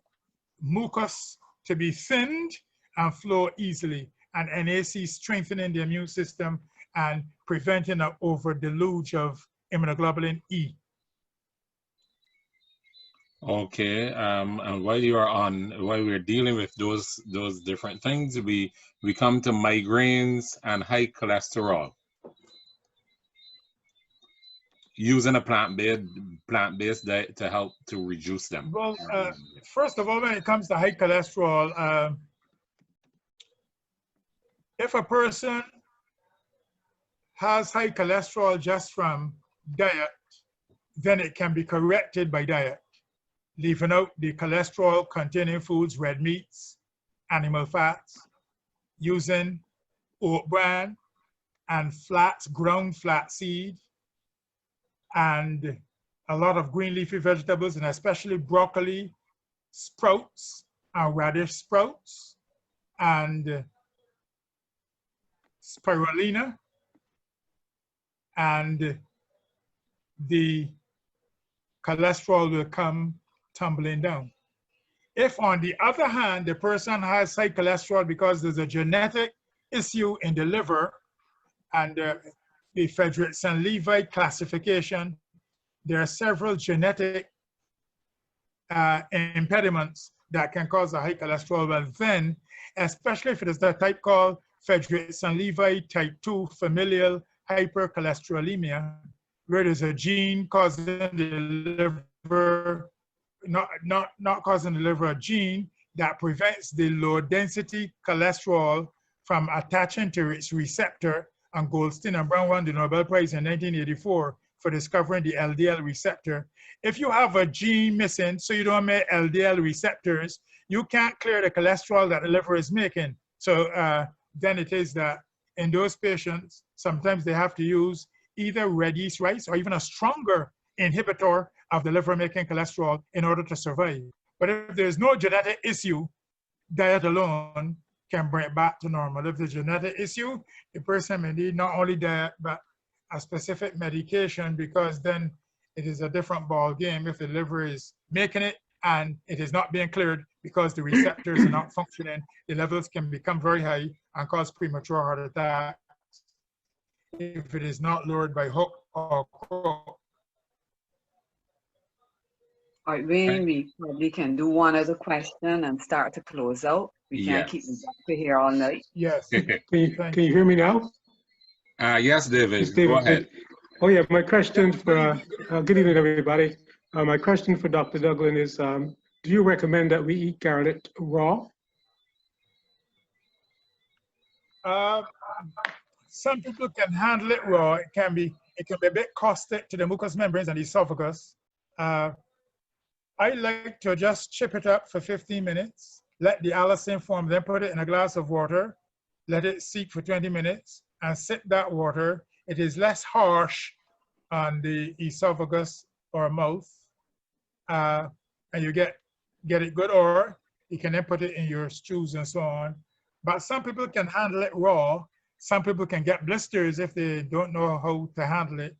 mucus to be thinned and flow easily. And NAC strengthening the immune system and preventing an over deluge of immunoglobulin E. Okay, and while we're dealing with those different things, we come to migraines and high cholesterol. Using a plant-based diet to help to reduce them. Well, first of all, when it comes to high cholesterol, if a person has high cholesterol just from diet, then it can be corrected by diet, leaving out the cholesterol-containing foods, red meats, animal fats, using oat bran and flax, ground flaxseed, and a lot of green leafy vegetables, and especially broccoli, sprouts, and radish sprouts, and spirulina, and the cholesterol will come tumbling down. If, on the other hand, the person has high cholesterol because there's a genetic issue in the liver, and the Frederickson-Levi classification, there are several genetic impediments that can cause a high cholesterol. Well, then, especially if it is the type called Frederickson-Levi type 2 familial hypercholesterolemia, where there's a gene causing the liver, not causing the liver, a gene that prevents the low density cholesterol from attaching to its receptor. And Goldstein and Brown won the Nobel Prize in 1984 for discovering the LDL receptor. If you have a gene missing, so you don't make LDL receptors, you can't clear the cholesterol that the liver is making. So then it is that in those patients, sometimes they have to use either red yeast rice or even a stronger inhibitor of the liver making cholesterol in order to survive. But if there's no genetic issue, diet alone can bring it back to normal. If there's a genetic issue, the person may need not only diet, but a specific medication, because then it is a different ball game if the liver is making it and it is not being cleared because the receptors are not functioning. The levels can become very high and cause premature heart attack if it is not lowered by hook or crook. All right, Wayne, we probably can do one other question and start to close out. We can't keep the doctor here all night. Yes. Can you hear me now? Yes, David. Yes, David. Go ahead. Oh yeah, my question for, good evening everybody. My question for Dr. Douglin is, do you recommend that we eat garlic raw? Some people can handle it raw. It can be a bit caustic to the mucous membranes and the esophagus. I like to just chip it up for 15 minutes, let the allicin form, then put it in a glass of water, let it steep for 20 minutes, and sip that water. It is less harsh on the esophagus or mouth, and you get it good, or you can then put it in your stews and so on. But some people can handle it raw. Some people can get blisters if they don't know how to handle it.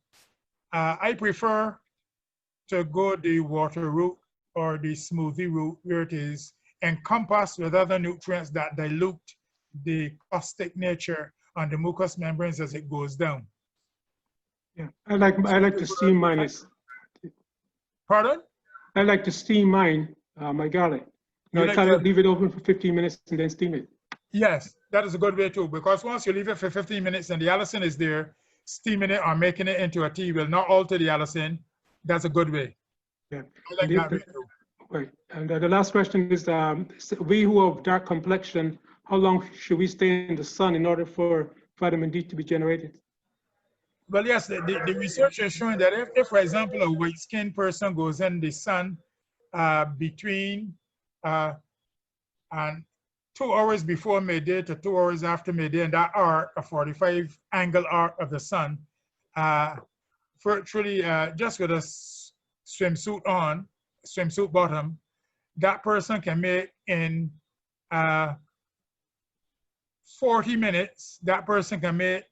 I prefer to go the water route or the smoothie route, where it is encompassed with other nutrients that dilute the caustic nature on the mucous membranes as it goes down. Yeah, I like to steam mine. Pardon? I like to steam mine, my garlic. No, I try to leave it open for 15 minutes and then steam it. Yes, that is a good way too, because once you leave it for 15 minutes and the allicin is there, steaming it or making it into a tea will not alter the allicin. That's a good way. Yeah. I like that way too. Right. And the last question is, we who have dark complexion, how long should we stay in the sun in order for vitamin D to be generated? Well, yes, the research is showing that if, for example, a white-skinned person goes in the sun between and 2 hours before midday to 2 hours after midday, and that arc, a 45 angle arc of the sun, virtually just with a swimsuit on, swimsuit bottom, that person can make in 40 minutes, that person can make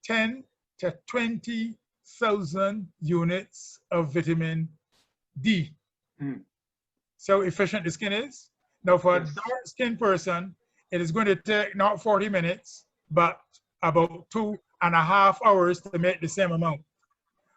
10 to 20,000 units of vitamin D. So efficient the skin is. Now for a dark skinned person, it is going to take not 40 minutes, but about 2.5 hours to make the same amount.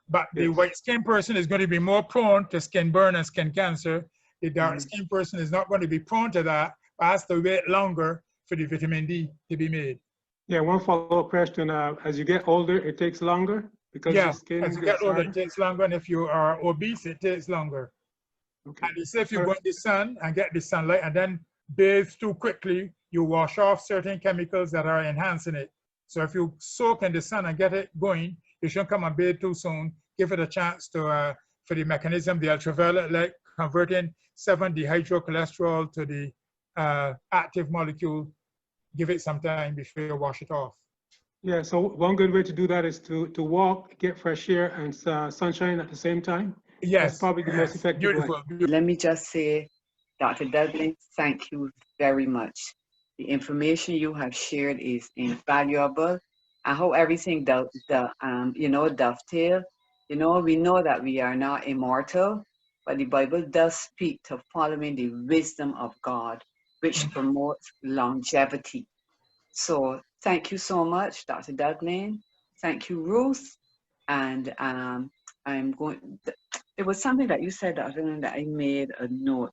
But the white skinned person is going to be more prone to skin burn and skin cancer. The dark skinned person is not going to be prone to that, but has to wait longer for the vitamin D to be made. Yeah, one follow-up question. As you get older, it takes longer because your skin as you get older, it takes longer, and if you are obese, it takes longer. Okay. And they say if you go in the sun and get the sunlight and then bathe too quickly, you wash off certain chemicals that are enhancing it. So if you soak in the sun and get it going, you shouldn't come and bathe too soon. Give it a chance to for the mechanism, the ultraviolet light, converting 7-dehydrocholesterol to the active molecule. Give it some time before you wash it off. Yeah, so one good way to do that is to walk, get fresh air and sunshine at the same time. Yes. That's probably the most effective Beautiful. way. Let me just say, Dr. Dudley, thank you very much. The information you have shared is invaluable. I hope everything dovetail. You know, we know that we are not immortal, but the Bible does speak to following the wisdom of God, which promotes longevity. So thank you so much, Dr. Dudley. Thank you, Ruth. And I'm going, there was something that you said, Dr. Dudley, that I made a note.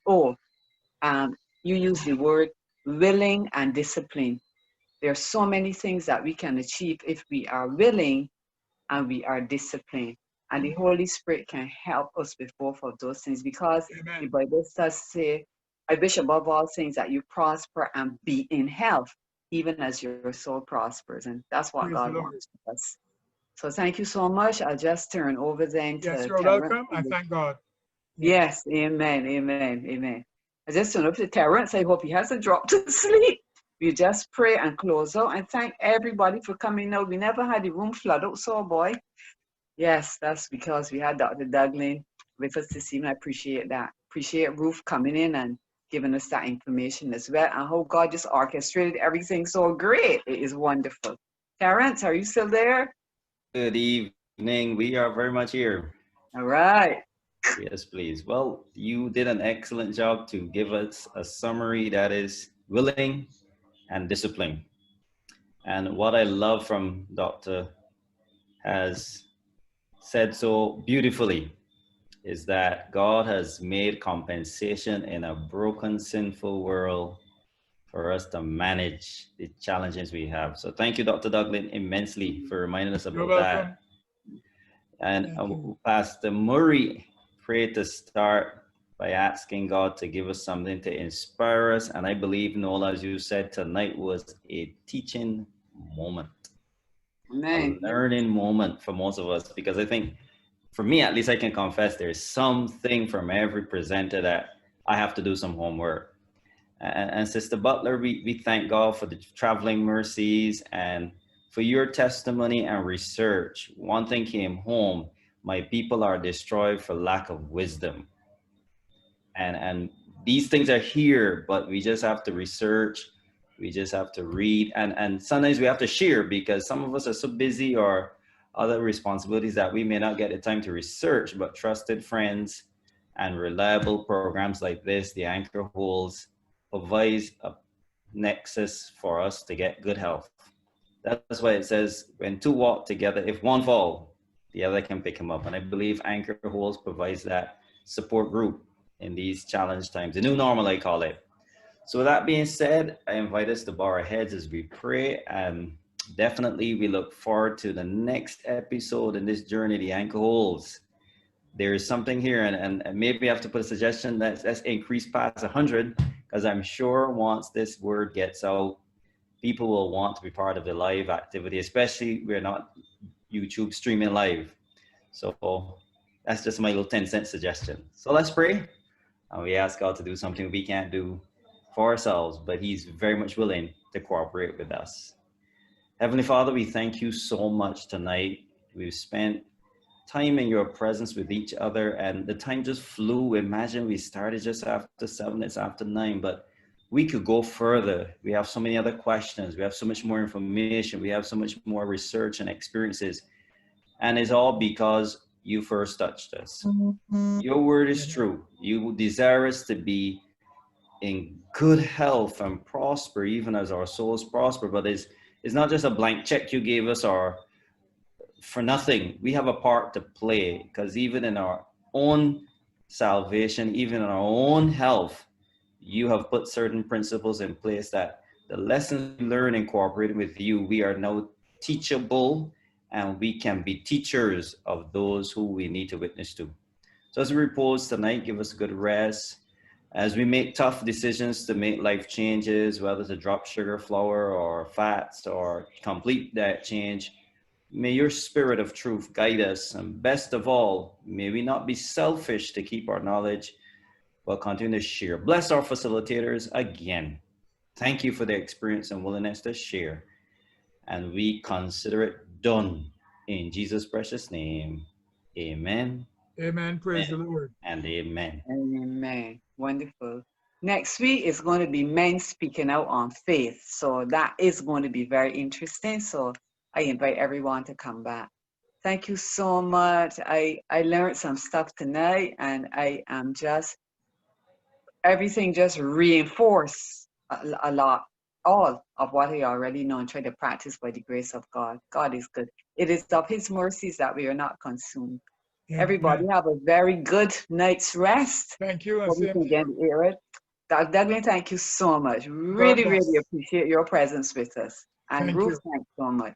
You used the word willing and discipline. There are so many things that we can achieve if we are willing and we are disciplined. And the Holy Spirit can help us with both of those things, because the Bible does say, I wish above all things that you prosper and be in health, even as your soul prospers. And that's what God wants for us. So thank you so much. I'll just turn over then to Yes, you're Terrence. welcome, and thank God. Yes, amen, amen, amen. I just turn over to Terrence. I hope he hasn't dropped to sleep. We just pray and close out, and thank everybody for coming out. We never had the room flood out, so boy. Yes, that's because we had Dr. Dudley with us this evening. I appreciate that. Appreciate Ruth coming in and giving us that information as well. I hope God just orchestrated everything so great. It is wonderful. Terrence, are you still there? Good evening. We are very much here. All right. Yes, please. Well, you did an excellent job to give us a summary that is willing and disciplined. And what I love from Dr. has said so beautifully is that God has made compensation in a broken, sinful world for us to manage the challenges we have. So thank you, Dr. Douglas, immensely for reminding us about that. And Pastor Murray prayed to start by asking God to give us something to inspire us. And I believe, Nola, as you said, tonight was a teaching moment. Amen. A learning moment for most of us, because I think, for me at least, I can confess there's something from every presenter that I have to do some homework. And Sister Butler, we thank God for the traveling mercies and for your testimony and research. One thing came home: my people are destroyed for lack of wisdom. And these things are here, but we just have to research. We just have to read, and sometimes we have to share, because some of us are so busy or other responsibilities that we may not get the time to research. But trusted friends and reliable programs like this, the Anchor Holds, provides a nexus for us to get good health. That's why it says, when two walk together, if one fall, the other can pick him up. And I believe Anchor Holds provides that support group in these challenge times, the new normal, I call it. So with that being said, I invite us to bow our heads as we pray, and definitely we look forward to the next episode in this journey, the Anchor Holds. There is something here, and maybe I have to put a suggestion that let's increase past 100, because I'm sure once this word gets out, people will want to be part of the live activity, especially we're not YouTube streaming live. So that's just my little 10-cent suggestion. So let's pray. And we ask God to do something we can't do for ourselves, but he's very much willing to cooperate with us. Heavenly Father, we thank you so much tonight. We've spent time in your presence with each other, and the time just flew. Imagine we started just after 7, it's after 9, but we could go further. We have so many other questions. We have so much more information. We have so much more research and experiences. And it's all because you first touched us. Your word is true. You desire us to be in good health and prosper, even as our souls prosper. But it's not just a blank check you gave us or for nothing. We have a part to play, because even in our own salvation, even in our own health, you have put certain principles in place that the lessons we learn in cooperating with you, we are now teachable, and we can be teachers of those who we need to witness to. So as we repose tonight, give us good rest. As we make tough decisions to make life changes, whether to drop sugar, flour, or fats, or complete that change, may your spirit of truth guide us. And best of all, may we not be selfish to keep our knowledge, but continue to share. Bless our facilitators again. Thank you for their experience and willingness to share. And we consider it done in Jesus' precious name. Amen. Amen. Praise the Lord. And amen. Amen. Wonderful. Next week is going to be men speaking out on faith. So that is going to be very interesting. So I invite everyone to come back. Thank you so much. I learned some stuff tonight, and I am just, everything just reinforced a lot, all of what I already know, and try to practice by the grace of God. God is good. It is of his mercies that we are not consumed. Yeah, Everybody amen. have a very good night's rest. Thank you. And So we same can to get you. it. Dr. Douglas, thank you so much. God Really, really bless. appreciate your presence with us. And Thank Ruth, you. thanks so much.